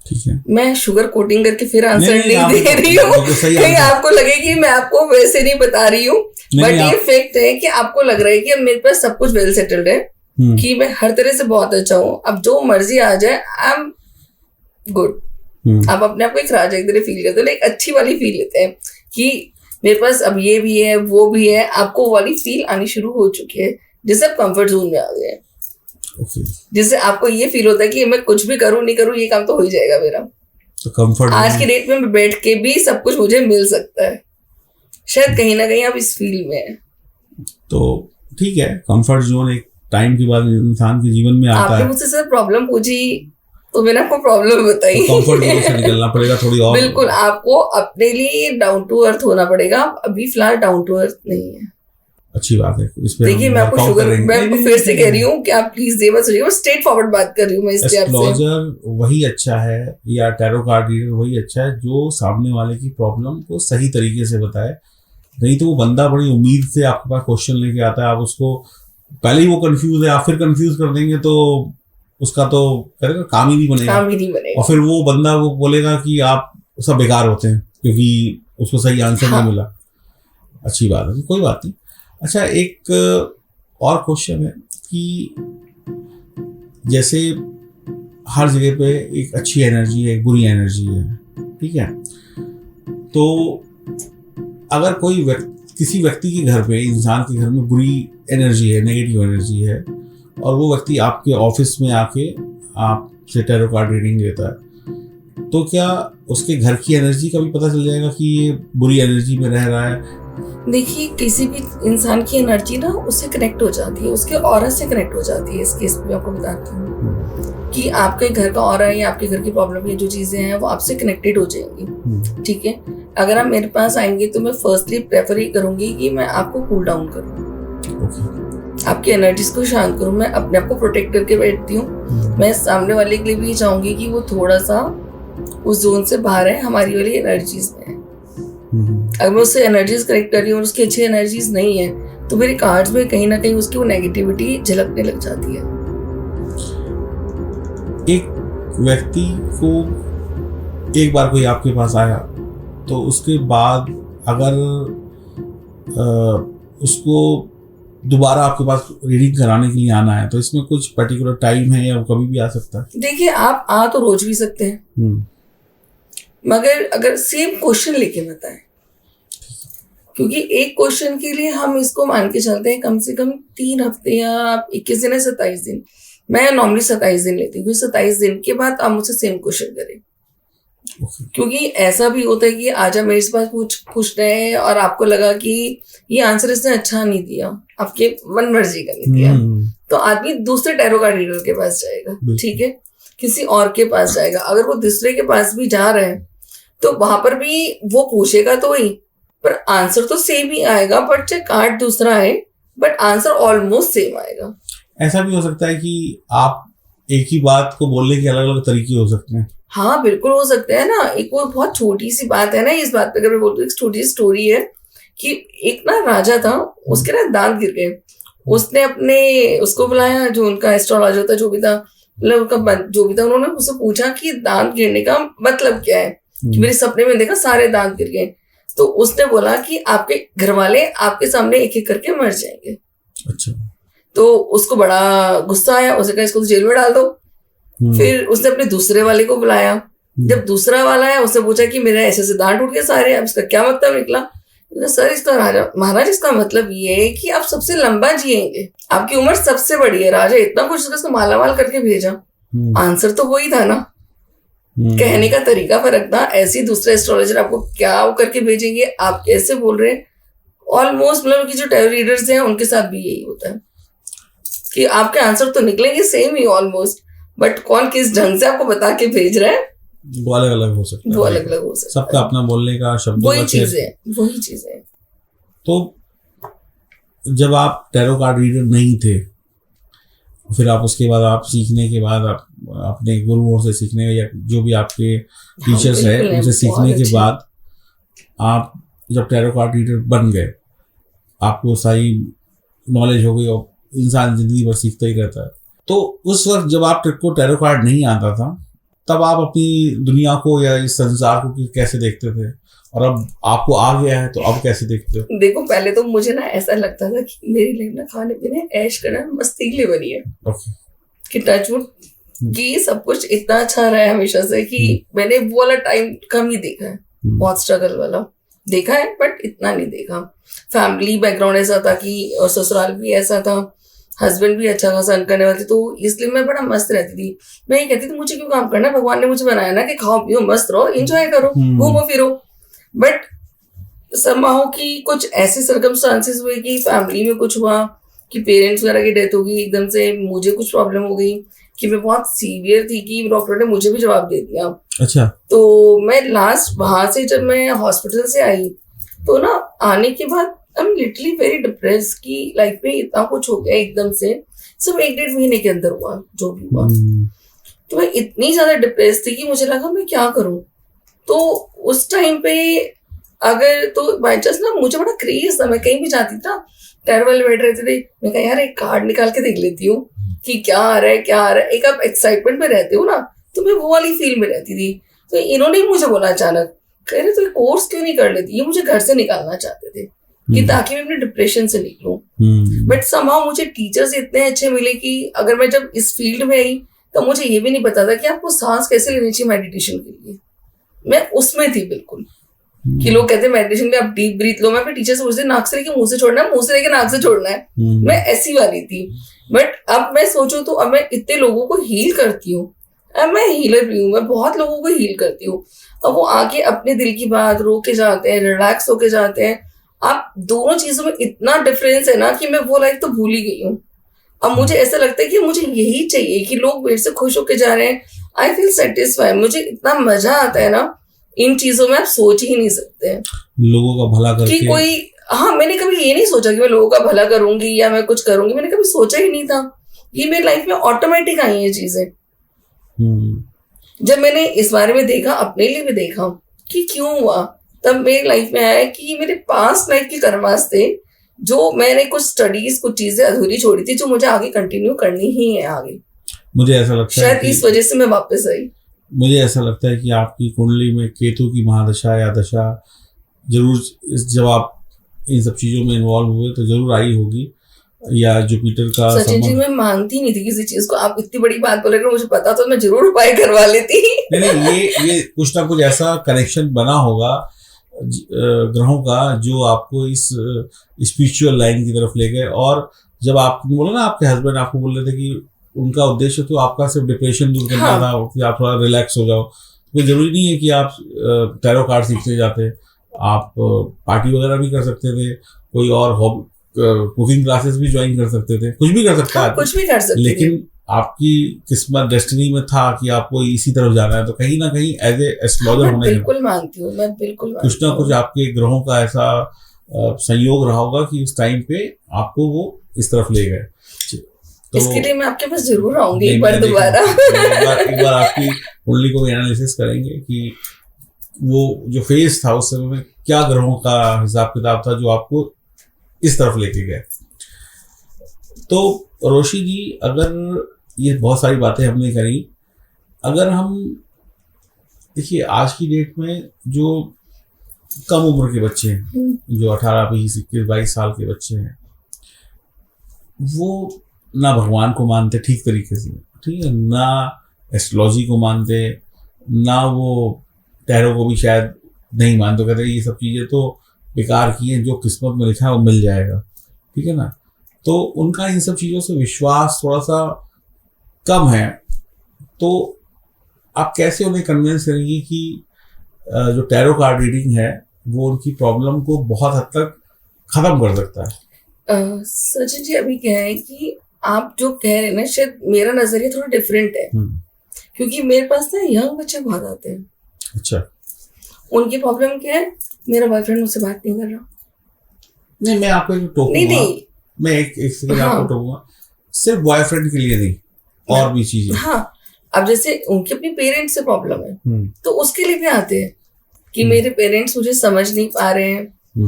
A: ठीक है।
B: मैं शुगर कोटिंग करके फिर आंसर नहीं दे रही हूँ, कहीं आपको लगे कि मैं आपको वैसे नहीं बता रही हूँ, बट ये फैक्ट है कि आपको लग रहा है कि अब मेरे पास सब कुछ वेल सेटल्ड है, कि मैं हर तरह से बहुत अच्छा हूँ, अब जो मर्जी आ जाए आई एम गुड। आप अपने आप को एक राजा की तरह फील करते हो, एक अच्छी वाली फील लेते हैं कि मेरे पास अब ये भी है वो भी है। आपको वो वाली फील आनी शुरू हो चुकी है, जिससे आप कंफर्ट जोन में आ गए हैं। जिससे आपको ये फील होता है कि मैं कुछ भी करूं नहीं करूं ये काम तो हो ही जाएगा मेरा।
A: तो कंफर्ट
B: आज की डेट में बैठ के भी सब कुछ मुझे मिल सकता है। शायद कहीं ना कहीं आप इस फील्ड में हैं, तो
A: ठीक है। कंफर्ट जोन एक टाइम के बाद इंसान के जीवन में आता है।
B: आपने मुझसे सर प्रॉब्लम पूछी तो मैंने आपको प्रॉब्लम बताई।
A: तो कंफर्ट जोन से निकलना पड़ेगा थोड़ी और।
B: बिल्कुल, आपको अपने लिए डाउन टू अर्थ होना पड़ेगा। अभी फिलहाल डाउन टू अर्थ नहीं है।
A: अच्छी बात है। इस पे
B: देखिए, मैं आपको शुगर, मैं फिर से कह रही हूँ कि आप प्लीज ये मत सोचिए, मैं स्ट्रेट फॉरवर्ड बात कर रही हूँ। मैं इसलिए आपसे,
A: एस्ट्रोलॉजर वही अच्छा है या टैरो कार्ड रीडर वही अच्छा है जो सामने वाले की प्रॉब्लम को सही तरीके से बताए। नहीं तो वो बंदा बड़ी उम्मीद से आपके पास क्वेश्चन लेके आता है, आप उसको पहले ही वो कंफ्यूज है, आप फिर कंफ्यूज कर देंगे तो उसका तो करेगा काम ही नहीं बनेगा। और फिर वो बंदा वो बोलेगा कि आप सब बेकार होते हैं क्योंकि उसको सही आंसर नहीं मिला। अच्छी बात है, कोई बात नहीं। अच्छा, एक और क्वेश्चन है कि जैसे हर जगह पे एक अच्छी एनर्जी है, एक बुरी एनर्जी है, ठीक है। तो अगर कोई किसी व्यक्ति के घर पे, इंसान के घर में बुरी एनर्जी है, नेगेटिव एनर्जी है, और वो व्यक्ति आपके ऑफिस में आके आपसे टैरो कार्ड रीडिंग लेता है, तो क्या उसके घर की एनर्जी का भी पता चल जाएगा कि ये बुरी एनर्जी में रह रहा है?
B: देखिए, किसी भी इंसान की एनर्जी ना उससे कनेक्ट हो जाती है, उसके ऑरा से कनेक्ट हो जाती है। इस केस में आपको बताती हूँ कि आपके घर का ऑरा है या आपके घर की प्रॉब्लम की जो चीज़ें हैं वो आपसे कनेक्टेड हो जाएंगी। ठीक है, अगर आप मेरे पास आएंगे तो मैं फर्स्टली प्रेफर ये करूँगी कि मैं आपको कूल डाउन करूँ, आपकी एनर्जीज को शांत करूँ। मैं अपने आप को प्रोटेक्ट करके बैठती हूँ। मैं सामने वाले के लिए भी चाहूँगी कि वो थोड़ा सा उस जोन से बाहर है, हमारी वाली एनर्जीज में है। अगर मैं उससे एनर्जीज करेक्ट कर रही हूँ और उसकी अच्छी एनर्जीज नहीं है तो मेरे कार्ड्स में कहीं ना कहीं उसकी वो नेगेटिविटी झलकने लग जाती है।
A: एक व्यक्ति को एक बार कोई आपके पास आया तो उसके बाद अगर उसको दोबारा आपके पास रीडिंग कराने के लिए आना है तो इसमें कुछ पर्टिकुलर टाइम है या वो कभी भी आ सकता है?
B: देखिए, आप आ तो रोज भी सकते हैं, मगर अगर सेम क्वेश्चन लेके मत आए, क्योंकि एक क्वेश्चन के लिए हम इसको मान के चलते हैं कम से कम 3 हफ्ते या 21 दिन या 27 दिन। मैं नॉर्मली 27 दिन लेती हूँ, क्योंकि 27 दिन के बाद आप मुझसे सेम क्वेश्चन करें। क्योंकि ऐसा भी होता है कि आज आप मेरे पास पूछ रहे हैं और आपको लगा कि ये आंसर इसने अच्छा नहीं दिया, आपके मन मर्जी का नहीं दिया, तो आदमी दूसरे टैरो कार्ड रीडर के पास जाएगा। ठीक है, किसी और के पास जाएगा। अगर वो दूसरे के पास भी जा रहे हैं तो वहां पर भी वो पूछेगा तो वही, पर आंसर तो सेम ही आएगा, बट चाहे कार्ड दूसरा है बट आंसर ऑलमोस्ट सेम आएगा।
A: ऐसा भी हो सकता है कि आप एक ही बात को बोलने के अलग अलग तरीके हो सकते हैं।
B: हाँ, बिल्कुल हो सकते हैं ना। एक वो बहुत छोटी सी बात है ना, इस बात पे अगर मैं बोलती हूँ, एक छोटी सी स्टोरी है कि एक ना राजा था, उसके ना दांत गिर गए। उसने अपने उसको बुलाया, जो उनका एस्ट्रोलॉजर था, जो भी था, मतलब उनका जो भी था, उन्होंने उससे पूछा कि दांत गिरने का मतलब क्या है, कि मेरे सपने में देखा सारे दांत गिर गए। तो उसने बोला कि आपके घर वाले आपके सामने एक एक करके मर जाएंगे।
A: अच्छा।
B: तो उसको बड़ा गुस्सा आया, उसने कहा इसको तो जेल में डाल दो। फिर उसने अपने दूसरे वाले को बुलाया। जब दूसरा वाला है, उसने पूछा कि मेरे ऐसे ऐसे दांत टूट गए सारे, अब इसका क्या मतलब निकला? सर, इसका राजा महाराज इसका मतलब ये है कि आप सबसे लंबा जिएंगे, आपकी उम्र सबसे बड़ी है। राजा इतना कुछ उसको मालामाल करके भेजा, आंसर तो वही था ना, कहने का तरीका फर्क था। ऐसे ही दूसरे एस्ट्रोलॉजर आपको क्या वो करके भेजेंगे, आप कैसे बोल रहे हैं। ऑलमोस्ट मतलब कि जो टैरो रीडर्स हैं उनके साथ भी यही होता है कि आपके आंसर तो निकलेंगे सेम ही ऑलमोस्ट, बट कौन किस ढंग से आपको बता के भेज रहा है
A: वो अलग अलग हो सकता है।
B: वो अलग अलग हो सकता है,
A: सबका अपना बोलने का शब्दों
B: वही चीजें।
A: तो जब आप टैरो कार्ड रीडर नहीं थे, फिर आप उसके बाद आप सीखने के बाद आप अपने गुरुओं से सीखने या जो भी आपके टीचर्स हैं उनसे सीखने के बाद आप जब टैरो कार्ड रीडर बन गए, आपको सारी नॉलेज हो गई और इंसान जिंदगी भर सीखता ही रहता है। तो उस वक्त जब आप को टैरो कार्ड नहीं आता था, तब आप अपनी दुनिया को या इस संसार को कैसे देखते थे, और अब आपको आ गया है तो अब कैसे देखते हो?
B: देखो, पहले तो मुझे ना ऐसा लगता था कि मेरी लाइफ ना खाने पीने ऐश करना मस्ती के लिए बनी है। कि टचवुड कि सब कुछ इतना अच्छा रहा है हमेशा से कि मैंने वो वाला टाइम कम ही देखा है, बहुत स्ट्रगल वाला देखा है, बट इतना नहीं देखा। फैमिली बैकग्राउंड ऐसा था कि, और ससुराल भी ऐसा था, हस्बैंड भी अच्छा खासा अर्न करने वाले थे, तो इसलिए मैं बड़ा मस्त रहती थी। मैं ये कहती थी मुझे क्यों काम करना है, भगवान ने मुझे बनाया ना कि खाओ पियो मस्त रहो, एंजॉय करो, घूमो फिरो। बट समाओ की कुछ ऐसे सर्कमस्टांसेस हुए कि फैमिली में कुछ हुआ कि पेरेंट्स वगैरह की डेथ हो गई, एकदम से मुझे कुछ प्रॉब्लम हो गई कि मैं बहुत सीवियर थी कि डॉक्टर ने मुझे भी जवाब दे दिया।
A: अच्छा।
B: तो मैं लास्ट वहां से जब मैं हॉस्पिटल से आई तो ना आने के बाद I am literally very depress की लाइफ में इतना कुछ हो गया एकदम से, सब 1-1.5 महीने के अंदर हुआ जो भी हुआ। तो मैं इतनी ज्यादा डिप्रेस थी कि मुझे लगा मैं क्या करूं। तो उस टाइम पे अगर तो बाई चांस ना मुझे बड़ा क्रेज था, मैं कहीं भी जाती था, टैरो वाले बैठ रहते थे, मैं कहा यार एक कार्ड निकाल के देख लेती हूँ कि क्या आ रहा है क्या आ रहा है। एक आप एक्साइटमेंट में रहते हो ना, तो मैं वो वाली फील में रहती थी। तो इन्होंने मुझे बोला अचानक, कह रहे तो कोर्स क्यों नहीं कर लेती, ये मुझे घर से निकालना चाहते थे कि ताकि मैं अपने डिप्रेशन से निकलूं। बट समहाउ मुझे टीचर्स इतने अच्छे मिले कि अगर मैं जब इस फील्ड में आई तो मुझे ये भी नहीं पता था कि आपको सांस कैसे लेनी चाहिए मेडिटेशन के लिए। मैं उसमें थी बिल्कुल कि लोग कहते हैं मेडिटेशन में आप डीप ब्रीथ लो, मैं अपने टीचर से पूछती नाक से लेके मुंह से छोड़ना है, मुंह से लेके नाक से छोड़ना है, मैं ऐसी वाली थी। बट अब मैं सोचूं तो अब मैं इतने लोगों को हील करती हूँ, अब मैं हीलर भी हूँ, मैं बहुत लोगों को हील करती हूँ। अब वो आके अपने दिल की बात रो के जाते हैं, रिलैक्स होके जाते हैं, आप दोनों चीजों में इतना डिफरेंस है ना कि मैं वो लाइफ तो भूल ही गई हूँ। अब मुझे ऐसा लगता है कि मुझे यही चाहिए कि लोग मेरे से खुश होकर जा रहे हैं, आई फील सेटिस्फाइड। मुझे इतना मजा आता है ना इन चीजों में, आप सोच ही नहीं सकते हैं।
A: लोगों का भला करके
B: कि कोई, हाँ, मैंने कभी ये नहीं सोचा कि मैं लोगों का भला करूंगी या मैं कुछ करूंगी, मैंने कभी सोचा ही नहीं था। ये मेरी लाइफ में ऑटोमेटिक आई है चीजें। जब मैंने इस बारे में देखा, अपने लिए भी देखा कि क्यों हुआ, तब मेरी लाइफ में आया कि ये मेरे पास्ट लाइफ के कर्मास थे, जो मैंने कुछ स्टडीज, कुछ चीजें अधूरी छोड़ी थी, जो मुझे आगे कंटिन्यू करनी ही है आगे।
A: मुझे ऐसा लगता है
B: शायद इस वजह से मैं वापस आई।
A: मुझे ऐसा लगता है कि आपकी कुंडली में केतु की महादशा या दशा जरूर, जब आप इन सब चीज़ों में इन्वॉल्व हुए तो जरूर आई होगी, या जुपिटर का
B: सचिन जी, मैं मानती नहीं थी किसी चीज को। आप इतनी बड़ी बात बोले, अगर मुझे पता तो मैं जरूर उपाय करवा लेती।
A: नहीं, ये कुछ ना कुछ ऐसा कनेक्शन बना होगा ग्रहों का जो आपको इस स्पिरिचुअल लाइन की तरफ ले गए। और जब आप बोला ना, आपके हस्बैंड आपको बोल रहे थे कि उनका उद्देश्य तो आपका सिर्फ डिप्रेशन दूर करना था कि आप थोड़ा रिलैक्स हो जाओ। कोई जरूरी नहीं है कि आप टैरो कार्ड सीखने जाते, आप पार्टी वगैरह भी कर सकते थे, कोई और कुकिंग क्लासेस भी ज्वाइन कर सकते थे, कुछ भी कर सकता है,
B: कुछ भी कर सकते।
A: लेकिन आपकी किस्मत, डेस्टिनी में था कि आपको इसी तरफ जाना है, तो कहीं ना कहीं एज ए एस्ट्रोलॉजर होने,
B: बिल्कुल मानती हूँ मैं, बिल्कुल
A: कुछ ना कुछ आपके ग्रहों का ऐसा संयोग रहा होगा कि उस टाइम पे आपको वो इस तरफ ले गए।
B: तो इसके लिए मैं आपके पास जरूर आऊंगी एक बार दोबारा।
A: एक बार आपकी कुंडली को भी एनालिसिस करेंगे कि वो जो फेज था उस समय में क्या ग्रहों का हिसाब किताब था जो आपको इस तरफ लेके गए। तो रोशी जी, अगर ये बहुत सारी बातें हमने करी, अगर हम देखिए आज की डेट में जो कम उम्र के बच्चे हैं, जो 18, 20, 21, 22 साल के बच्चे हैं, वो ना भगवान को मानते ठीक तरीके से, ठीक है, ना एस्ट्रोलॉजी को मानते, ना वो टैरो को भी शायद नहीं मानते, कहते ये सब चीज़ें तो बेकार की हैं, जो किस्मत में लिखा है वो मिल जाएगा, ठीक है ना। तो उनका इन सब चीज़ों से विश्वास थोड़ा सा कम है। तो आप कैसे उन्हें कन्विंस करेंगी कि जो टैरो कार्ड रीडिंग है वो उनकी प्रॉब्लम को बहुत हद तक ख़त्म कर सकता है?
B: सचिन जी, अभी क्या है कि आप जो कह रहे हैं ना, शायद मेरा नजरिया थोड़ा डिफरेंट है, क्योंकि मेरे पास ना यंग बच्चे बहुत आते हैं।
A: अच्छा।
B: उनकी प्रॉब्लम क्या है, मेरा बॉयफ्रेंड मुझसे बात नहीं कर रहा।
A: नहीं, मैं आपको टोकूंगा, नहीं, मैं एक सेकंड आपको टोकूंगा, सिर्फ बॉयफ्रेंड के लिए नहीं, और भी चीजें।
B: हाँ, अब जैसे उनके अपने पेरेंट्स से प्रॉब्लम है, तो उसके लिए भी आते हैं कि मेरे पेरेंट्स मुझे समझ नहीं पा रहे हैं,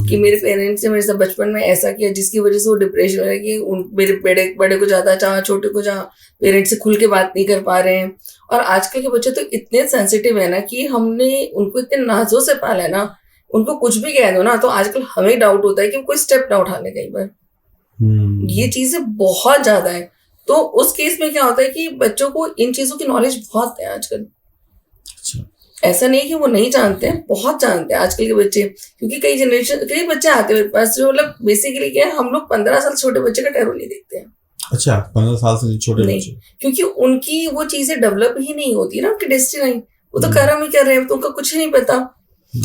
B: कि मेरे पेरेंट्स ने मेरे साथ बचपन में ऐसा किया जिसकी वजह से वो डिप्रेशन है, कि मेरे बड़े को ज्यादा चाहा, छोटे को चाहा, पेरेंट्स से खुल के बात नहीं कर पा रहे हैं। और आजकल के बच्चे तो इतने सेंसिटिव है ना कि हमने उनको इतने नाजों से पाला है ना, उनको कुछ भी कह दो ना तो आजकल हमें डाउट होता है कि कोई स्टेप ना उठा ले कई बार। ये चीजें बहुत ज्यादा है। तो उस केस में क्या होता है कि बच्चों को इन चीजों की नॉलेज बहुत है आजकल। ऐसा नहीं कि वो नहीं जानते हैं, बहुत जानते हैं आजकल के बच्चे, क्योंकि कई बच्चे आते हैं मेरे पास जो मतलब बेसिकली क्या है, हम लोग 15 साल छोटे बच्चे का टैरो नहीं देखते हैं।
A: अच्छा, 15 साल से छोटे बच्चे,
B: क्योंकि उनकी वो चीजें डेवलप ही नहीं होती ना, उनकी डेस्टिनी, वो तो कर्म ही कर रहे हैं, तो उनका कुछ नहीं पता।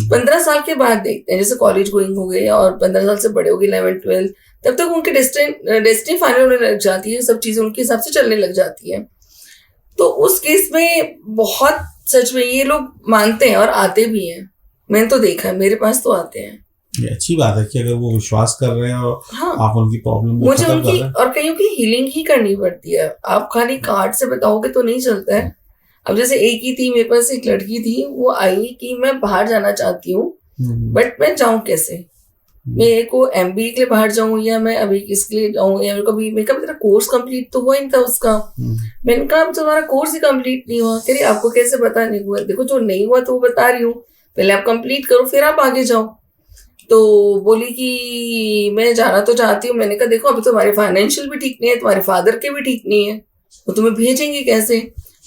B: 15 साल के बाद देखते हैं, जैसे कॉलेज गोइंग हो गए और 15 साल से बड़े हो गए, 11, 12, तब तक उनकी डेस्टिनी फाइनल होने लग जाती है, सब चीजें उनके हिसाब से चलने लग जाती है। तो उस केस में बहुत सच में ये लोग मानते हैं और आते भी हैं। मैंने तो देखा है, मेरे पास तो आते हैं।
A: ये अच्छी बात है कि अगर वो विश्वास कर रहे हैं और
B: हाँ,
A: आप उनकी प्रॉब्लम को
B: मुझे उनकी और कईयों की हीलिंग ही करनी पड़ती है। आप खाली कार्ड से बताओगे तो नहीं चलता है। अब जैसे एक ही थी मेरे पास, एक लड़की थी, वो आई कि मैं बाहर जाना चाहती हूँ, बट मैं जाऊँ कैसे, मेरे को MBA के लिए बाहर जाऊँ या मैं अभी किसके लिए जाऊँ, या मेरे का तेरा कोर्स कंप्लीट तो हुआ ही था उसका। मैंने कहा तुम्हारा कोर्स ही कंप्लीट नहीं हुआ। कह रही आपको कैसे पता नहीं हुआ? देखो, जो नहीं हुआ तो वो बता रही हूँ, पहले आप कंप्लीट करो फिर आप आगे जाओ। तो बोली कि मैं जाना तो चाहती हूँ। मैंने कहा देखो, अभी तुम्हारे फाइनेंशियल भी ठीक नहीं है, तुम्हारे फादर के भी ठीक नहीं है, वो तुम्हें भेजेंगे कैसे?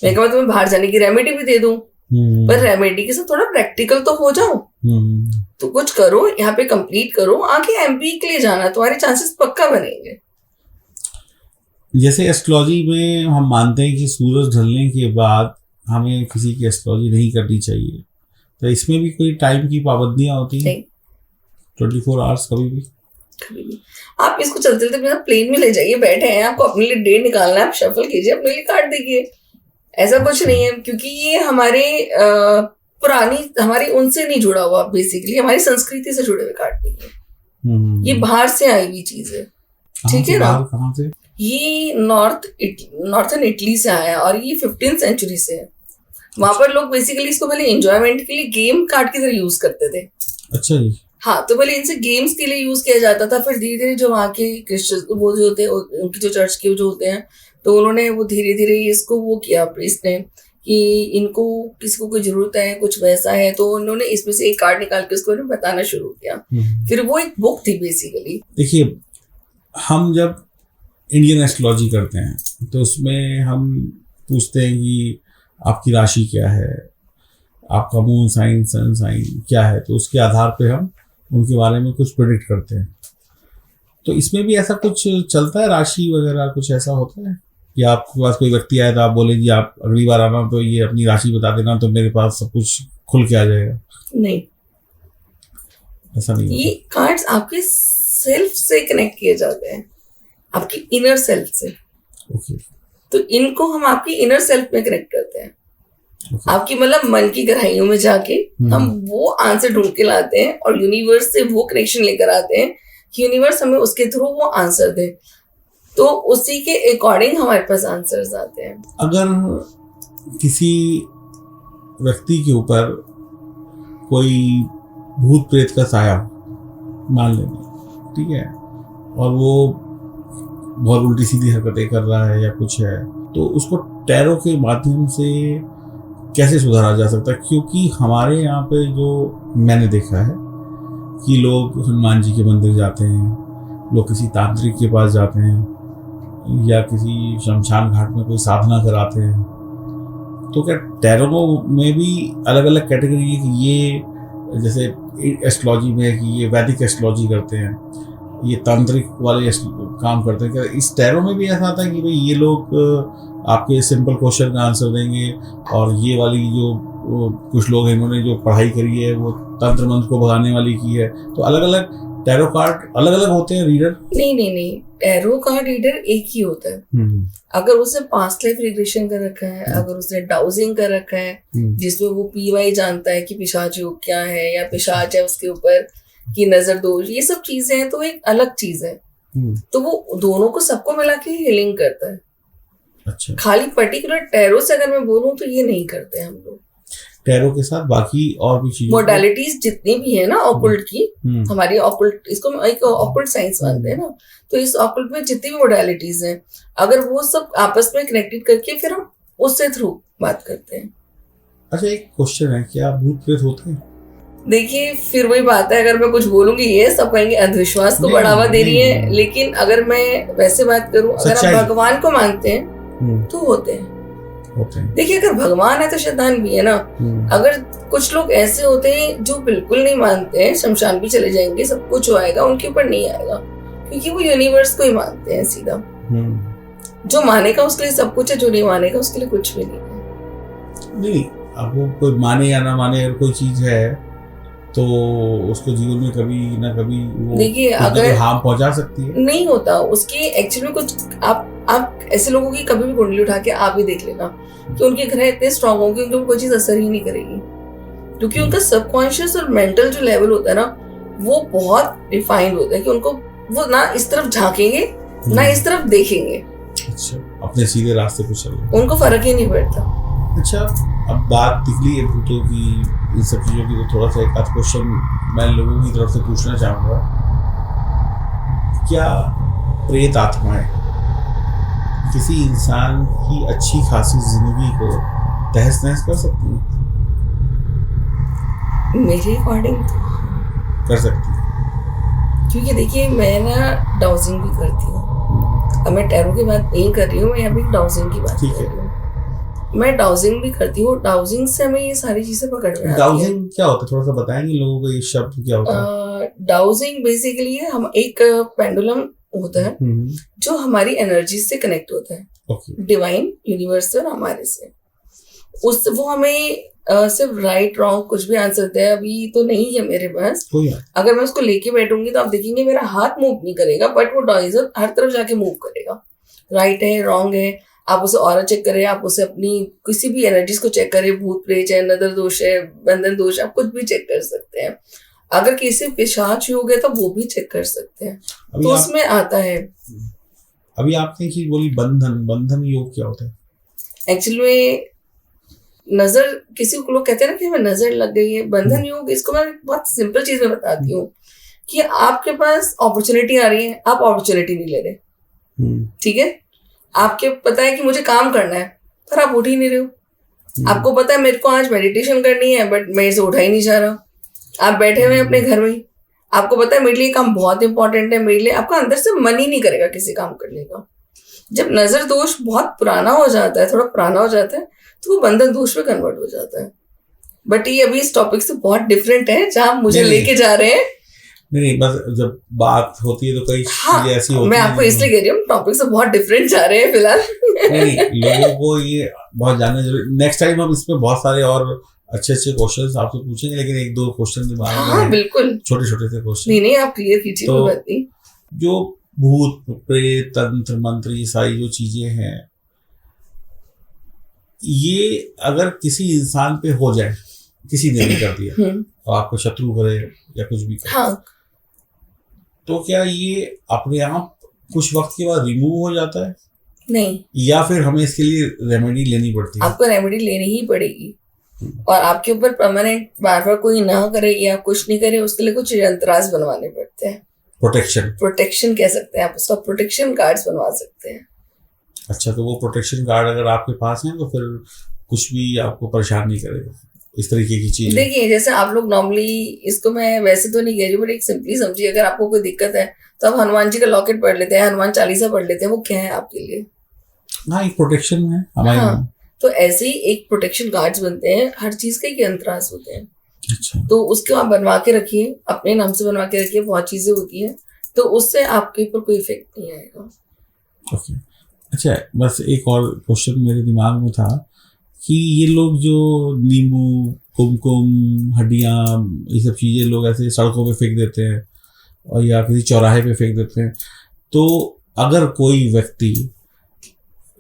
B: मैं कहा मैं तुम्हें बाहर जाने की रेमेडी भी दे दूं, पर रेमेडी के साथ थोड़ा प्रैक्टिकल तो हो जाओ, तो कुछ करो, यहाँ पे कंप्लीट करो, आगे MBA के लिए जाना, तुम्हारे चांसेस पक्का बनेंगे।
A: जैसे एस्ट्रोलॉजी में हम मानते हैं कि सूरज ढलने के बाद हमें किसी की एस्ट्रोलॉजी नहीं करनी चाहिए, तो इसमें भी कोई टाइम की पाबंदियां होती हैं? 24 आवर्स कभी भी।
B: आप इसको चलते चलते अपने प्लेन में ले जाइए, बैठे हैं, आपको अपने लिए डे निकालना है, आप शफल कीजिए, अपने लिए कार्ड देखिए, ऐसा कुछ नहीं है, क्योंकि ये हमारे पुरानी हमारी उनसे नहीं जुड़ा हुआ, बेसिकली हमारी संस्कृति से जुड़े हुए कार्ड नहीं है, ये बाहर से आई हुई चीज है, ठीक है ना।
A: कहाँ से?
B: ये नॉर्थन इटली से आया है और ये 15th सेंचुरी से है। वहां पर लोग बेसिकली इसको पहले एंजॉयमेंट के लिए गेम कार्ड की तरह यूज करते थे।
A: अच्छा जी।
B: हाँ, तो पहले इनसे गेम्स के लिए यूज किया जाता था, फिर धीरे धीरे जो वहाँ के क्रिश्चियन वो जो होते हैं, उनकी जो चर्च के जो होते हैं, तो उन्होंने वो धीरे धीरे इसको वो किया प्रीस्ट ने कि इनको किसी को कोई जरूरत है, कुछ वैसा है, तो उन्होंने इसमें से एक कार्ड निकाल के उसको बताना शुरू किया। फिर वो एक बुक थी बेसिकली।
A: देखिए, हम जब इंडियन एस्ट्रोलॉजी करते हैं तो उसमें हम पूछते हैं कि आपकी राशि क्या है, आपका मून साइन, सन साइन क्या है, तो उसके आधार पे हम उनके बारे में कुछ प्रेडिक्ट करते हैं। तो इसमें भी ऐसा कुछ चलता है, राशि वगैरह कुछ ऐसा होता है कि आपके पास कोई व्यक्ति आया तो आप बोले जी आप अगली बार आना तो ये अपनी राशि बता देना, तो मेरे पास सब कुछ खुल के आ जाएगा?
B: नहीं,
A: ऐसा नहीं।
B: ये कार्ड्स आपके सेल्फ से कनेक्ट किए जाते हैं, आपकी इनर सेल्फ से।
A: ओके।
B: तो इनको हम आपकी इनर सेल्फ में कनेक्ट करते हैं। आपकी मतलब मन की गहराइयों में जाके हम वो आंसर ढूंढ के लाते हैं और यूनिवर्स से वो कनेक्शन लेकर आते हैं कि यूनिवर्स हमें उसके थ्रू वो आंसर दे, तो उसी के अकॉर्डिंग हमारे पास आंसर्स आते हैं।
A: अगर किसी व्यक्ति के ऊपर कोई भूत प्रेत का साया मान लेंगे, ठीक है, और वो बहुत उल्टी सीधी हरकतें कर रहा है या कुछ है, तो उसको टैरो के माध्यम से कैसे सुधारा जा सकता है? क्योंकि हमारे यहाँ पे जो मैंने देखा है कि लोग हनुमान जी के मंदिर जाते हैं, लोग किसी तांत्रिक के पास जाते हैं या किसी शमशान घाट में कोई साधना कराते हैं, तो क्या टैरो में भी अलग अलग कैटेगरी है कि ये जैसे एस्ट्रोलॉजी में है कि ये वैदिक एस्ट्रोलॉजी करते हैं, ये तांत्रिक वाले काम करते हैं, क्या इस टैरो में भी ऐसा आता है कि भाई ये लोग आपके सिंपल क्वेश्चन का आंसर देंगे और ये वाली जो कुछ लोग हैं इन्होंने जो पढ़ाई करी है वो तंत्र मंत्र को भगाने वाली की है, तो अलग अलग टैरो कार्ड अलग अलग होते हैं रीडर?
B: नहीं, टैरो कार्ड रीडर एक ही होता है। अगर उसने पास्ट लाइफ रिग्रेशन कर रखा है, अगर उसने डाउजिंग कर रखा है जिसमें वो पीवाई जानता है कि पिशाच योग क्या है या पिशाच है उसके ऊपर की नजर दोष, ये सब चीजें हैं, तो एक अलग चीज है। तो वो दोनों को सबको मिला के हीलिंग करता है।
A: अच्छा। खाली
B: पर्टिकुलर टैरो से अगर मैं बोलूं तो ये नहीं करते हम लोग।
A: टैरो के साथ बाकी और भी चीजें,
B: मोडालिटीज जितनी भी है ना ऑकल्ट की, हमारी ऑकल्ट, इसको एक ऑकल्ट साइंस मानते हैं ना, तो इस ऑकल्ट में जितनी भी मोडालिटीज हैं, अगर वो सब आपस में कनेक्टेड करके फिर हम उससे थ्रू बात करते हैं।
A: अच्छा, एक क्वेश्चन है, क्या भूत प्रेत होते हैं?
B: देखिए, फिर वही बात है, अगर मैं कुछ बोलूंगी ये सब कहेंगे अंधविश्वास को बढ़ावा दे रही है, लेकिन अगर मैं वैसे बात करूं, अगर आप भगवान को मानते हैं तो होते हैं। देखिए, अगर भगवान है तो शैतान भी है ना। अगर कुछ लोग ऐसे होते हैं जो बिल्कुल नहीं मानते हैं, शमशान भी चले जाएंगे, सब कुछ आएगा, उनके ऊपर नहीं आएगा, क्योंकि वो यूनिवर्स को ही मानते हैं सीधा। जो मानेगा उसके लिए सब कुछ है, जो नहीं मानेगा उसके लिए कुछ भी नहीं है।
A: नहीं, अब वो कोई माने या ना माने, अगर कोई चीज है तो उसको जीवन में कभी ना कभी वो
B: देखिए अगर
A: हार्म पहुंचा सकती है।
B: नहीं होता उसकी एक्चुअली में कुछ। आप ऐसे लोगों की कभी भी कुंडली उठा के आप भी देख लेना कि उनके ग्रह इतने स्ट्रांग होंगे, उनको कोई चीज असर ही नहीं करेगी, क्योंकि उनका सबकॉन्शियस और मेंटल जो लेवल होता है ना, वो बहुत रिफाइंड होता है कि उनको वो ना इस तरफ झांकेंगे ना इस तरफ देखेंगे।
A: अच्छा, अपने सीधे रास्ते पे चल रहे,
B: उनको फर्क ही नहीं पड़ता।
A: अच्छा, अब बात निकली है भूतों की, इन सब चीज़ों की, तो थोड़ा सा एक आध क्वेश्चन मैं लोगों की तरफ से पूछना चाहूँगा। क्या प्रेत आत्माएं किसी इंसान की अच्छी खासी जिंदगी को तहस नहस कर सकती हैं?
B: मेरे अकॉर्डिंग
A: कर सकती है,
B: क्योंकि देखिए मैं ना डाउजिंग भी करती हूँ। अब मैं टैरो की बात नहीं कर रही हूँ, मैं यहाँ भी डाउजिंग की बात कर रही हूँ। मैं डाउजिंग भी करती हूँ, डाउजिंग से हमें ये सारी चीजें पकड़ में आती हैं।
A: डाउजिंग क्या होता है, थोड़ा सा बताएंगे लोगों को ये शब्द क्या होता है?
B: डाउजिंग बेसिकली है, हम एक पेंडुलम होता है जो हमारी एनर्जी से कनेक्ट होता है, डिवाइन यूनिवर्स से और हमारे से। उस वो हमें सिर्फ राइट रॉन्ग कुछ भी आंसर देता है। अभी तो नहीं है मेरे पास,
A: कोई बात
B: अगर मैं उसको लेके बैठूंगी तो आप देखेंगे मेरा हाथ मूव नहीं करेगा, बट वो डाइजर हर तरफ जाके मूव करेगा। राइट है, रॉन्ग है, आप उसे ऑरा चेक करें, आप उसे अपनी किसी भी एनर्जीज को चेक करें, भूत प्रेत है, नदर दोष है, बंधन दोष, आप कुछ भी चेक कर सकते हैं। अगर किसी पिशाच योग है तो वो भी चेक कर सकते हैं, तो उसमें आता है।
A: अभी आपने चीज बोली बंधन योग क्या होता है?
B: एक्चुअली में नजर, किसी को लोग कहते हैं ना कि हमें नजर लग गई है, बंधन योग, इसको मैं बहुत सिंपल चीज में बताती हूँ कि आपके पास अपॉर्चुनिटी आ रही है, आप अपॉर्चुनिटी नहीं ले रहे, ठीक है। आपके पता है कि मुझे काम करना है, पर आप उठ ही नहीं रहे हो। आपको पता है मेरे को आज मेडिटेशन करनी है, बट मेरे से उठा ही नहीं जा रहा। आप बैठे हुए हैं अपने घर में, आपको पता है मेरे लिए काम बहुत इंपॉर्टेंट है, मेरे लिए, आपका अंदर से मन ही नहीं करेगा किसी काम करने का। जब नजर दोष बहुत पुराना हो जाता है, थोड़ा पुराना हो जाता है, तो वो बंधन दोष में कन्वर्ट हो जाता है। बट ये अभी इस टॉपिक से बहुत डिफरेंट है, जहाँ मुझे लेके जा रहे हैं।
A: नहीं, बस जब बात होती है तो कई चीजें ऐसी होती है।
B: मैं आपको इसलिए कह रही हूँ, टॉपिक से बहुत डिफरेंट जा रहे हैं फिलहाल।
A: नहीं, लोगों को ये बहुत जानना जरूरी। नेक्स्ट टाइम हम इसमें बहुत सारे और अच्छे क्वेश्चंस आपसे पूछेंगे, लेकिन एक दो क्वेश्चन दिमाग में
B: हाँ, बिल्कुल
A: छोटे से क्वेश्चन।
B: नहीं, आप क्लियर कीजिए।
A: तो
B: बात नहीं,
A: जो भूत प्रेत तंत्र मंत्र ये सारी जो चीजें हैं, ये अगर किसी इंसान पे हो जाए, किसी ने भी कर दिया और आपको शत्रु करे या कुछ भी करे,
B: हाँ,
A: तो क्या ये अपने आप कुछ वक्त के बाद रिमूव हो जाता है?
B: नहीं,
A: या फिर हमें इसके लिए रेमेडी लेनी पड़ती है?
B: आपको रेमेडी लेनी ही पड़ेगी, और आपके ऊपर परमानेंट बार बार कोई ना करे या कुछ नहीं करे, उसके लिए कुछ यंत्रास बनवाने पड़ते हैं। प्रोटेक्शन कह सकते हैं आप उसका, प्रोटेक्शन कार्ड्स बनवा सकते हैं।
A: अच्छा, तो वो प्रोटेक्शन कार्ड अगर आपके पास है तो फिर कुछ भी आपको परेशान नहीं करेगा, इस तरीके की चीज?
B: देखिए, जैसे आप लोग नॉर्मली, इसको मैं वैसे तो नहीं कह रही, बट एक सिंपली समझिए, अगर आपको कोई दिक्कत है तो आप हनुमान जी का लॉकेट पढ़ लेते हैं, हनुमान चालीसा पढ़ लेते हैं, वो क्या है आपके लिए?
A: हाँ, एक प्रोटेक्शन है हमारे।
B: हाँ, तो ऐसे ही एक प्रोटेक्शन कार्ड्स बनते हैं, हर चीज के एक यंत्रास होते हैं।
A: अच्छा,
B: तो उसको आप बनवा के रखिए, अपने नाम से बनवा के रखिए, बहुत चीजें होती हैं, तो उससे आपके ऊपर कोई इफेक्ट नहीं आएगा।
A: ओके। अच्छा, बस एक और क्वेश्चन मेरे दिमाग में था कि ये लोग जो नींबू, कुमकुम, हड्डियाँ, ये सब चीज़ें लोग ऐसे सड़कों पे फेंक देते हैं और या किसी चौराहे पे फेंक देते हैं, तो अगर कोई व्यक्ति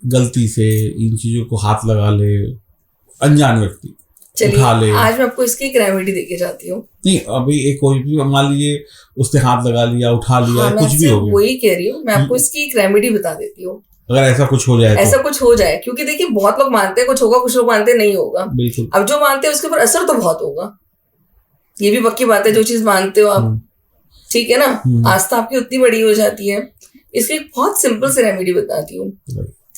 A: गलती से इन चीज़ों को हाथ लगा ले, अनजान व्यक्ति उठा ले,
B: आज मैं आपको इसकी एक रेमेडी देके जाती हूँ।
A: नहीं, अभी एक कोई भी मान लीजिए उसने हाथ लगा लिया, उठा लिया,
B: हाँ,
A: कुछ भी हो गया,
B: वही कह रही हूँ, मैं आपको इसकी एक रेमेडी बता देती हूँ।
A: अगर ऐसा कुछ हो जाए,
B: ऐसा कुछ हो जाए, क्योंकि देखिए बहुत लोग मानते हैं कुछ होगा, कुछ लोग मानते हैं नहीं होगा।
A: बिल्कुल।
B: अब जो मानते हैं उसके ऊपर असर तो बहुत होगा, ये भी पक्की बात है। जो चीज मानते हो आप, ठीक है ना, आस्था आपकी उतनी बड़ी हो जाती है। इसकी एक बहुत सिंपल सी रेमेडी बताती हूँ।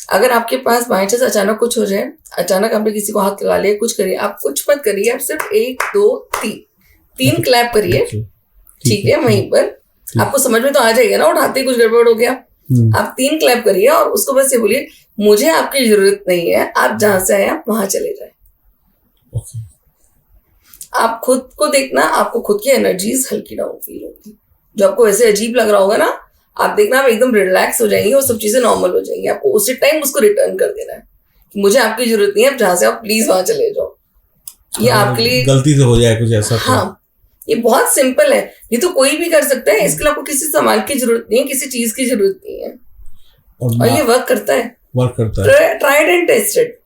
B: अगर आपके पास बाई चांस अचानक कुछ हो जाए, अचानक आपने किसी को हाथ लगा लिया, कुछ करिए, आप कुछ मत करिए, आप सिर्फ 1 2 3 क्लैप करिए, ठीक है, वहीं पर आपको समझ में तो आ जाएगा ना, उठाते ही कुछ गड़बड़ हो गया। आप 3 क्लैप करिए और उसको बस ये बोलिए, मुझे आपकी जरूरत नहीं है, आप जहां से आए आप वहां चले जाए। आप खुद को देखना, आपको खुद की एनर्जीज हल्की डाउन फील होगी, जो आपको वैसे अजीब लग रहा होगा ना, आप देखना आप एकदम रिलैक्स हो जाएंगे और सब चीजें नॉर्मल हो जाएंगी। आपको उसी टाइम उसको रिटर्न कर देना है कि मुझे आपकी जरूरत नहीं है, आप जहां से आप प्लीज वहां चले जाओ। ये आपके लिए
A: गलती से हो जाए कुछ ऐसा,
B: हाँ, ये बहुत सिंपल है, ये तो कोई भी कर सकता है। इसके लिए आपको किसी सामान की जरूरत नहीं है, किसी चीज की जरूरत नहीं है, और ये वर्क करता है। Tried and tested.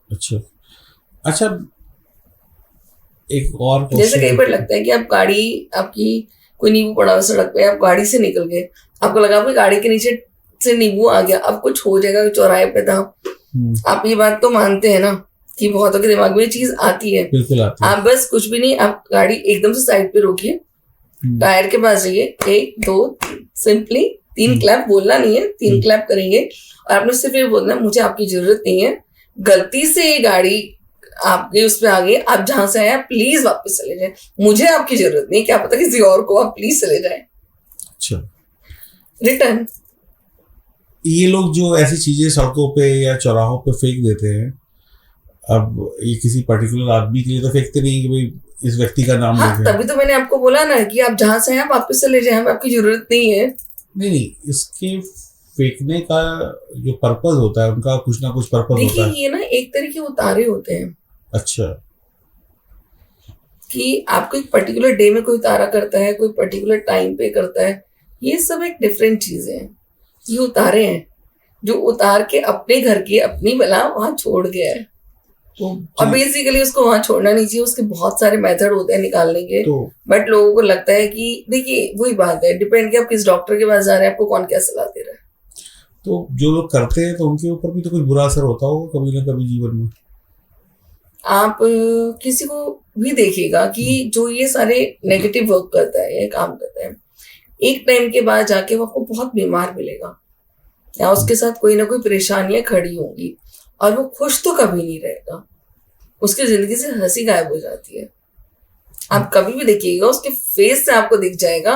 B: अच्छा, एक और
A: जैसे
B: कई बार लगता है कि आप गाड़ी, आपकी कोई नींबू पड़ा हुआ सड़क पे, आप गाड़ी से निकल गए, आपको लगा आपकी गाड़ी के नीचे से नींबू आ गया, अब कुछ हो जाएगा, चौराहे पे था। आप ये बात तो मानते हैं ना कि बहुतों के दिमाग में ये चीज आती है।
A: बिल्कुल आती है।
B: आप बस कुछ भी नहीं, आप गाड़ी एकदम से साइड पे रोकिए, टायर के पास जाइए, 1 2 3, सिंपली 3 क्लैप, बोलना नहीं है, 3 क्लैप करेंगे और आपने सिर्फ ये बोलना है, मुझे आपकी जरूरत नहीं है, गलती से ये गाड़ी आपके उस पे आ गई, आप जहां से आए प्लीज वापस चले जाए, मुझे आपकी जरूरत नहीं, क्या पता किसी और को, आप प्लीज चले जाए।
A: अच्छा,
B: रिटर्न।
A: ये लोग जो ऐसी चीजें सड़कों पे या चौराहों पे फेंक देते हैं, अब ये किसी पर्टिकुलर आदमी के लिए तो फेंकते नहीं कि भाई इस व्यक्ति का नाम
B: हाँ, तभी तो मैंने आपको बोला ना कि आप जहां से हैं आप वापस चले जाए, हमें आपकी जरूरत नहीं है।
A: नहीं, इसके फेंकने का जो पर्पस होता है, उनका कुछ ना कुछ पर्पस होता है।
B: देखिए, ये ना एक तरह के उतारे होते हैं,
A: अच्छा।
B: कि आपको एक पर्टिकुलर डे में कोई उतारा करता है, कोई पर्टिकुलर टाइम पे करता है, ये सब एक डिफरेंट चीजें हैं। ये उतारे हैं जो उतार के अपने घर की अपनी बला वहां छोड़ गया है, और बेसिकली उसको वहां छोड़ना नहीं चाहिए। उसके बहुत सारे मेथड होते हैं निकालने के, बट लोगों को लगता है कि देखिए वही बात है, डिपेंड कि आप किस डॉक्टर के पास जा रहे हैं, आपको कौन क्या सलाह दे रहा है।
A: तो जो लोग करते हैं तो उनके ऊपर भी तो कुछ बुरा असर होता होगा कभी ना कभी जीवन में।
B: आप किसी को भी देखिएगा कि जो ये सारे नेगेटिव वर्क करता है, ये काम करता है, एक टाइम के बाद जाके वो आपको बहुत बीमार मिलेगा, या उसके साथ कोई ना कोई परेशानियां खड़ी होंगी, और वो खुश तो कभी नहीं रहेगा, उसकी जिंदगी से हंसी गायब हो जाती है। आप कभी भी देखिएगा उसके फेस से आपको दिख जाएगा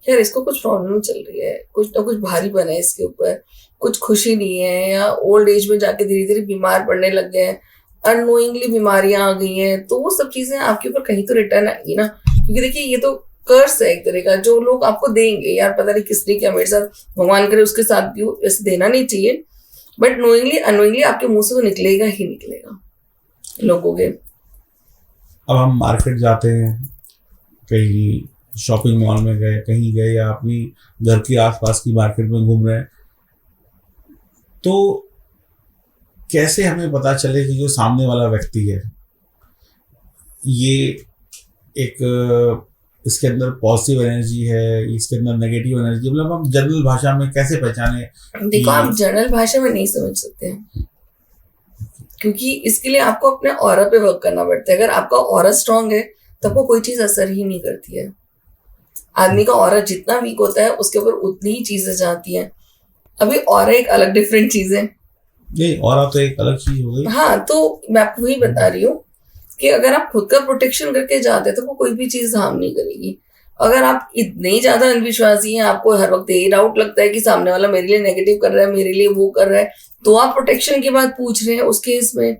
B: यार इसको कुछ प्रॉब्लम चल रही है, कुछ ना कुछ भारीपन है इसके ऊपर, कुछ खुशी नहीं है, या ओल्ड एज में जाके धीरे धीरे बीमार पड़ने लग गए हैं, अननोइंगली बीमारियां आ गई हैं, तो वो सब चीजें आपके ऊपर कहीं तो रिटर्न आएगी ना। क्योंकि देखिए ये तो कर्स है एक तरह का, जो लोग आपको देंगे, यार पता नहीं किसने क्या मेरे साथ, भगवान करे उसके साथ भी ऐसे देना नहीं चाहिए, बट नोइंगली अनोइंगली आपके मुंह से तो निकलेगा ही निकलेगा लोगों के।
A: अब हम मार्केट जाते हैं, कहीं शॉपिंग मॉल में गए, कहीं गए, या अपनी घर के आसपास की मार्केट में घूम रहे हैं, तो कैसे हमें पता चले कि जो सामने वाला व्यक्ति है ये एक इसके अंदर पॉजिटिव एनर्जी है, इसके अंदर नेगेटिव एनर्जी, मतलब हम जनरल भाषा में कैसे पहचाने?
B: देखो आप जनरल भाषा में नहीं समझ सकते हैं, क्योंकि इसके लिए आपको अपने ऑरा पे वर्क करना पड़ता है। अगर आपका ऑरा स्ट्रांग है तो आपको कोई चीज असर ही नहीं करती है। आदमी का ऑरा जितना वीक होता है उसके ऊपर उतनी ही चीजें जाती हैं। अभी ऑरा एक अलग डिफरेंट चीज है,
A: नहीं ऑरा तो एक अलग चीज हो गई।
B: हाँ, तो मैं आपको वही बता रही हूँ कि अगर आप खुद का प्रोटेक्शन करके जाते हैं तो वो कोई भी चीज हार्म नहीं करेगी। अगर आप इतने ही ज्यादा अंधविश्वासी हैं, आपको हर वक्त यही डाउट लगता है कि सामने वाला मेरे लिए नेगेटिव कर रहा है, मेरे लिए वो कर रहा है, तो आप प्रोटेक्शन की बात पूछ रहे हैं उस केस में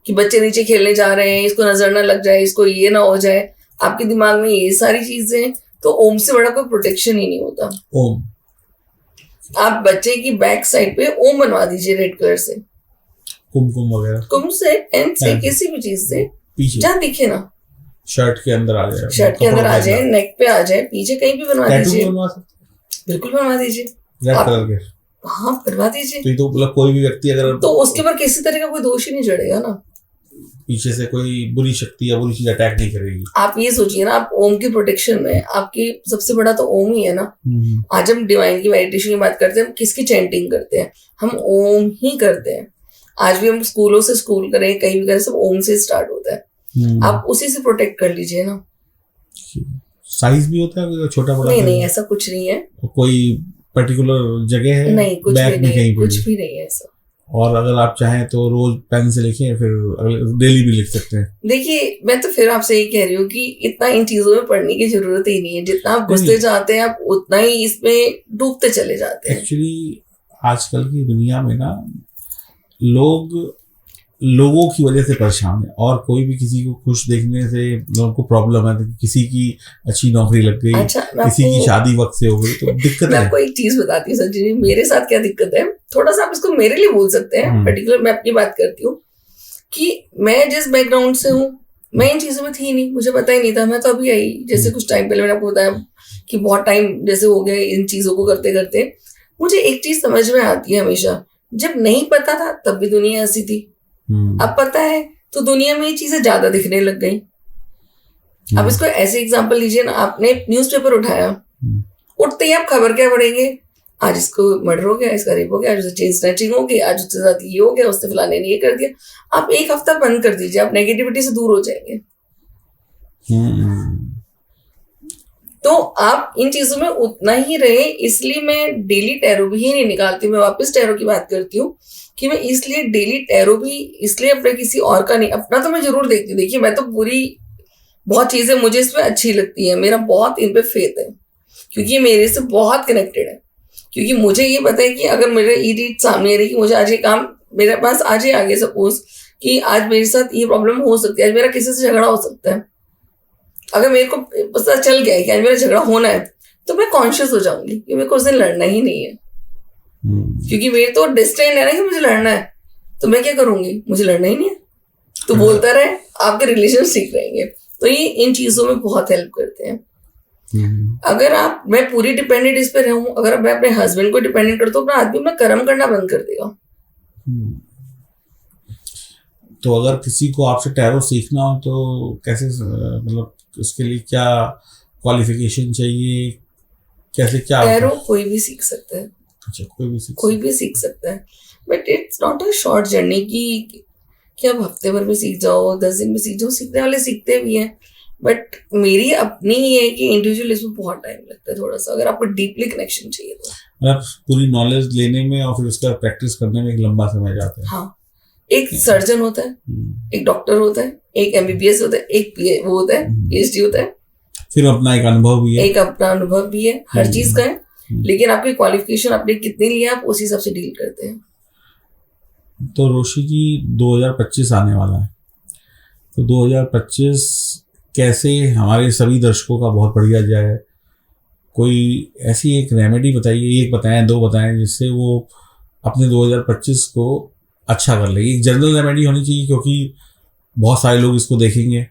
B: कि बच्चे नीचे खेलने जा रहे हैं, इसको नजर ना लग जाए, इसको ये ना हो जाए, आपके दिमाग में ये सारी चीजें, तो ओम से बड़ा कोई प्रोटेक्शन ही नहीं होता।
A: ओम,
B: आप बच्चे की बैक साइड पे ओम बनवा दीजिए रेड कलर से,
A: कुमकुम वगैरह,
B: कुम से, एन से, किसी भी चीज से जहाँ दिखे ना,
A: शर्ट के अंदर आ जाए,
B: शर्ट के अंदर आ जाए, नेक पे आ जाए, पीछे कहीं भी बनवा दीजिए, बिल्कुल बनवा दीजिए
A: रेड कलर के,
B: हाँ बनवा दीजिए।
A: तो ये तो मतलब कोई भी व्यक्ति अगर,
B: तो उसके ऊपर किसी तरह का कोई दोष ही नहीं चढ़ेगा ना,
A: पीछे से कोई बुरी शक्ति या बुरी चीज अटैक नहीं करेगी।
B: आप ये सोचिए ना, आप ओम की प्रोटेक्शन में आपकी सबसे बड़ा तो ओम ही है ना। आज हम डिवाइन की मेडिटेशन की बात करते हैं, हम किसकी चैंटिंग करते हैं? हम ओम ही करते हैं। आज भी हम स्कूलों से स्कूल करें, कहीं भी करें, सब ओम से स्टार्ट होता है। आप उसी से प्रोटेक्ट कर लीजिए ना।
A: साइज भी होता है छोटा बड़ा?
B: नहीं, ऐसा कुछ नहीं है।
A: कोई पर्टिकुलर जगह है?
B: नहीं, कुछ भी नहीं, कुछ भी नहीं है ऐसा।
A: और अगर आप चाहें तो रोज पेन से लिखें, फिर डेली भी लिख सकते हैं।
B: देखिए मैं तो फिर आपसे ये कह रही हूँ कि इतना इन चीजों में पढ़ने की जरूरत ही नहीं है। जितना आप घुसते जाते हैं आप उतना ही इसमें डूबते चले जाते हैं।
A: एक्चुअली आजकल की दुनिया में ना लोगों की वजह से परेशान है, और कोई भी किसी को खुश देखने से लोगों को प्रॉब्लम है। किसी की अच्छी नौकरी लग गई, किसी की शादी वक्त से हो गई, तो दिक्कत है।
B: मैं आपको एक चीज बताती हूँ संजय जी, मेरे साथ क्या दिक्कत है, थोड़ा सा आप इसको मेरे लिए बोल सकते हैं। पर्टिकुलर मैं अपनी बात करती हूँ कि मैं जिस बैकग्राउंड से हूँ, मैं इन चीजों में थी नहीं, मुझे पता ही नहीं था। मैं तो अभी आई, जैसे कुछ टाइम पहले मैंने आपको बताया कि बहुत टाइम जैसे हो गया इन चीजों को करते करते। मुझे एक चीज समझ में आती है हमेशा, जब नहीं पता था तब भी दुनिया ऐसी थी, अब पता है तो दुनिया में ये चीजें ज्यादा दिखने लग गई। अब इसको ऐसे एग्जांपल लीजिए ना, आपने न्यूज़पेपर उठाया, उठते ही आप खबर क्या पढ़ेंगे? आज इसको मर्डर हो गया, इसका रेप हो गया, आज उससे चेन स्नैचिंग हो गई, आज उसके साथ ये हो गया, उसने फलाने ने ये कर दिया। आप एक हफ्ता बंद कर दीजिए, आप नेगेटिविटी से दूर हो जाएंगे। तो आप इन चीजों में उतना ही रहे। इसलिए मैं डेली टैरो भी ही नहीं निकालती। मैं वापस टैरो की बात करती हूँ कि मैं इसलिए डेली टैरो भी इसलिए अपने किसी और का नहीं, अपना तो मैं जरूर देखती हूँ। देखिए मैं तो बहुत चीजें मुझे इसमें अच्छी लगती है, मेरा बहुत इन पे फेथ है, क्योंकि ये मेरे से बहुत कनेक्टेड है। क्योंकि मुझे ये पता है कि अगर मेरे ईडीट सामने आ रही कि मुझे आज ये काम मेरे पास आज ही आगे, सपोज कि आज मेरे साथ ये प्रॉब्लम हो सकती है, आज मेरा किसी से झगड़ा हो सकता है। अगर मेरे को पता चल गया है कि आज मेरा झगड़ा होना है, तो मैं कॉन्शियस हो जाऊंगी कि मेरे को उस दिन लड़ना ही नहीं है, क्योंकि मेरे तो डिस्टेंट है ना कि मुझे लड़ना है। तो मैं क्या करूंगी? मुझे लड़ना ही नहीं है, तो बोलता रहे, आपके रिलेशन ठीक रहेंगे। तो ये इन चीजों में बहुत हेल्प करते हैं। अगर मैं पूरी डिपेंडेंट इस पे रहूं, अगर मैं अपने हस्बैंड को डिपेंडेंट करता हूँ, अपना आदमी अपना कर्म करना बंद कर देगा।
A: तो अगर किसी को आपसे टैरो सीखना हो तो कैसे, मतलब उसके लिए क्या क्वालिफिकेशन चाहिए, कैसे क्या?
B: टैरो कोई भी सीख सकता है।
A: अच्छा,
B: कोई भी सीख सकता है, but it's not a short journey कि आप हफ्ते भर में सीख जाओ, 10 दिन में सीख जाओ। सीखने वाले सीखते भी हैं, बट मेरी अपनी ये है कि इंडिविजुअल इसमें बहुत टाइम लगता है थोड़ा सा, अगर आपको डीपली कनेक्शन चाहिए तो।
A: मतलब पूरी नॉलेज लेने में और फिर उसका प्रैक्टिस करने में एक लंबा समय जाता है।
B: हाँ, एक सर्जन होता है, एक डॉक्टर होता है, एक MBBS होता है, एक वो होता है, PhD होता है,
A: फिर अपना एक अनुभव भी है,
B: एक अपना अनुभव भी है, हर चीज का है। लेकिन आपकी क्वालिफिकेशन आपने कितनी ली है, आप उसी हिसाब से डील करते हैं।
A: तो रोशी जी 2025 आने वाला है, तो 2025 कैसे हमारे सभी दर्शकों का बहुत बढ़िया जाए। कोई ऐसी एक रेमेडी बताइए, एक बताएं, 2 बताएं, जिससे वो अपने 2025 को अच्छा कर ले। एक जनरल रेमेडी होनी चाहिए, क्योंकि बहुत सारे लोग इसको देखेंगे,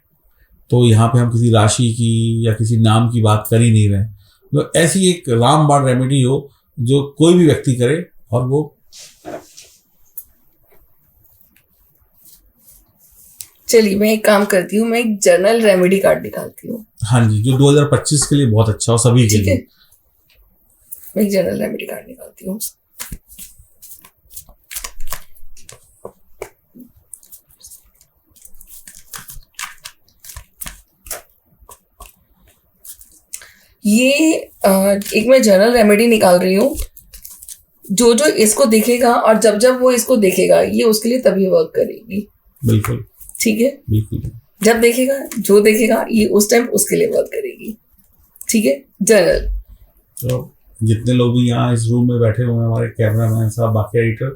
A: तो यहाँ पे हम किसी राशि की या किसी नाम की बात कर ही नहीं रहे। तो ऐसी एक रामबाण रेमेडी हो जो कोई भी व्यक्ति करे और वो।
B: चलिए, मैं एक काम करती हूँ, मैं एक जनरल रेमेडी कार्ड निकालती हूँ।
A: हाँ जी, जो 2025 के लिए बहुत अच्छा हो सभी के लिए।
B: मैं एक जनरल रेमेडी कार्ड निकालती हूँ। ये एक मैं जनरल रेमेडी निकाल रही हूँ। जो इसको देखेगा और जब वो इसको देखेगा, ये उसके लिए तभी वर्क करेगी।
A: बिल्कुल
B: ठीक है,
A: बिल्कुल।
B: जब देखेगा, जो देखेगा, ये उस टाइम उसके लिए वर्क करेगी। ठीक है, जनरल।
A: तो जितने लोग भी यहाँ इस रूम में बैठे हुए हैं, हमारे कैमरामैन साहब, बाकी एडिटर,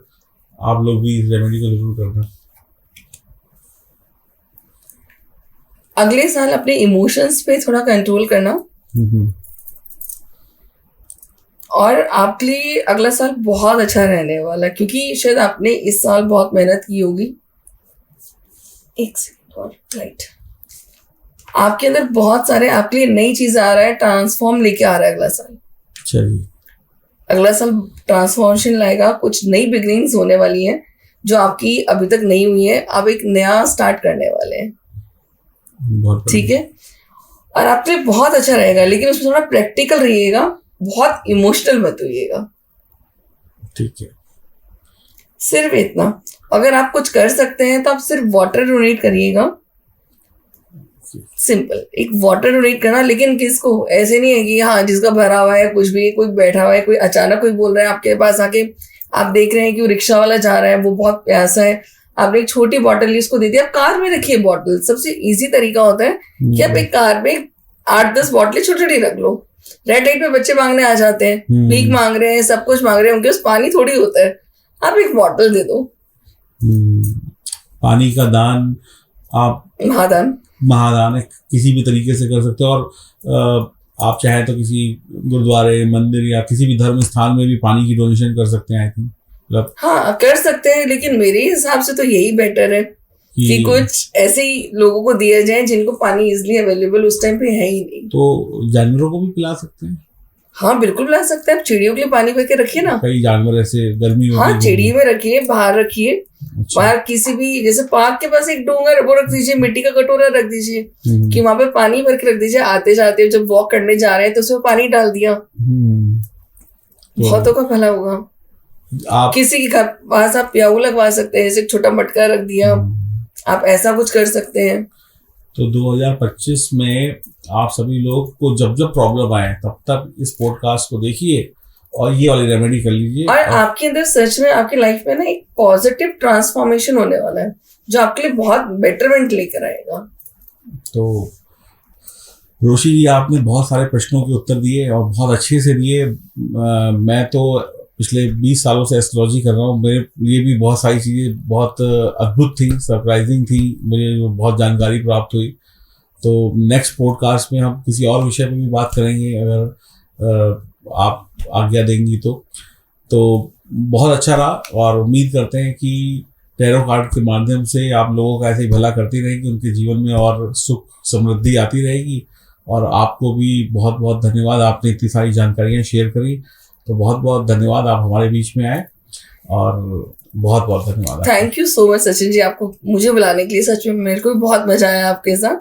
A: आप लोग भी इस रेमेडी को जरूर करना।
B: अगले साल अपने इमोशंस पे थोड़ा कंट्रोल करना, और आपके लिए अगला साल बहुत अच्छा रहने वाला, क्योंकि शायद आपने इस साल बहुत मेहनत की होगी। एक सेकंड और, राइट। आपके अंदर बहुत सारे आपके लिए नई चीज आ रहा है, ट्रांसफॉर्म लेके आ रहा है अगला साल।
A: चलिए,
B: अगला साल ट्रांसफॉर्मेशन लाएगा, कुछ नई बिगनिंग्स होने वाली हैं जो आपकी अभी तक नहीं हुई है। आप एक नया स्टार्ट करने वाले हैं। ठीक है, और आपके लिए बहुत अच्छा रहेगा, लेकिन उसमें थोड़ा प्रैक्टिकल रहिएगा, बहुत इमोशनल मत होइएगा।
A: ठीक है,
B: सिर्फ इतना। अगर आप कुछ कर सकते हैं तो आप सिर्फ वाटर डोनेट करिएगा। सिंपल, एक वाटर डोनेट करना, लेकिन किसको? ऐसे नहीं है कि हाँ जिसका भरा हुआ है, कुछ भी, कोई बैठा हुआ है, कोई अचानक कोई बोल रहा है आपके पास आके, आप देख रहे हैं कि वो रिक्शा वाला जा रहा है, वो बहुत प्यासा है, आपने एक छोटी बॉटल उसको दे दी। आप कार में रखिए बॉटल। सबसे इजी तरीका होता है कि आप एक कार में 8-10 बॉटलें छोटी छोटी रख लो। रेड लाइट पे बच्चे मांगने आ जाते हैं, भीख मांग रहे हैं, सब कुछ मांग रहे हैं, उनके पास पानी थोड़ी होता है। आप एक बॉटल दे दो।
A: पानी का दान आप महादान किसी भी तरीके से कर सकते हो। और आप चाहे तो किसी गुरुद्वारे, मंदिर या किसी भी धर्म स्थान में भी पानी की डोनेशन कर सकते हैं। आई थिंक
B: हाँ कर सकते हैं, लेकिन मेरे हिसाब से तो यही बेटर है कि कुछ ऐसे ही लोगों को दिया जाए जिनको पानी इजीली अवेलेबल उस टाइम पे है ही नहीं।
A: तो जानवरों को भी पिला सकते हैं।
B: हाँ बिल्कुल पिला सकते हैं। आप चिड़ियों के लिए पानी भर के रखिए ना।
A: कई जानवर ऐसे गर्मी में,
B: हाँ चिड़ियों में रखिए, बाहर रखिए। अच्छा। बाहर किसी भी, जैसे पार्क के पास एक डोंगर वो रख दीजिए, मिट्टी का कटोरा रख दीजिए कि वहां पे पानी भर के रख दीजिए। आते जाते जब वॉक करने जा रहे हैं तो उसमें पानी डाल दिया, बहुतों का भला होगा। किसी के पास आप प्याऊ लगवा सकते हैं, जैसे छोटा मटका रख दिया, आप ऐसा कुछ कर सकते हैं।
A: तो 2025 में आप सभी लोग को जब जब प्रॉब्लम आए तब तक इस पॉडकास्ट को देखिए और ये वाली रेमेडी कर लीजिए,
B: और आपके अंदर सच में आपकी लाइफ में ना एक पॉजिटिव ट्रांसफॉर्मेशन होने वाला है जो आपके लिए बहुत बेटरमेंट लेकर आएगा।
A: तो रोशी जी, आपने बहुत सारे प्रश्नों के उत्तर दिए और बहुत अच्छे से दिए। मैं तो पिछले 20 सालों से एस्ट्रोलॉजी कर रहा हूँ, मेरे लिए भी बहुत सारी चीज़ें बहुत अद्भुत थी, सरप्राइजिंग थी, मुझे बहुत जानकारी प्राप्त हुई। तो नेक्स्ट पॉडकास्ट में हम किसी और विषय पर भी बात करेंगे, अगर आप आज्ञा देंगी तो बहुत अच्छा रहा। और उम्मीद करते हैं कि टैरो कार्ड के माध्यम से आप लोगों का ऐसे ही भला करती रहेगी, उनके जीवन में और सुख समृद्धि आती रहेगी। और आपको भी बहुत बहुत धन्यवाद, आपने इतनी सारी जानकारियाँ शेयर करी, तो बहुत बहुत धन्यवाद, आप हमारे बीच में आए और बहुत बहुत धन्यवाद।
B: Thank you so much Sachin ji, आपको मुझे बुलाने के लिए। सच में मेरे को भी बहुत मजा आया आपके साथ।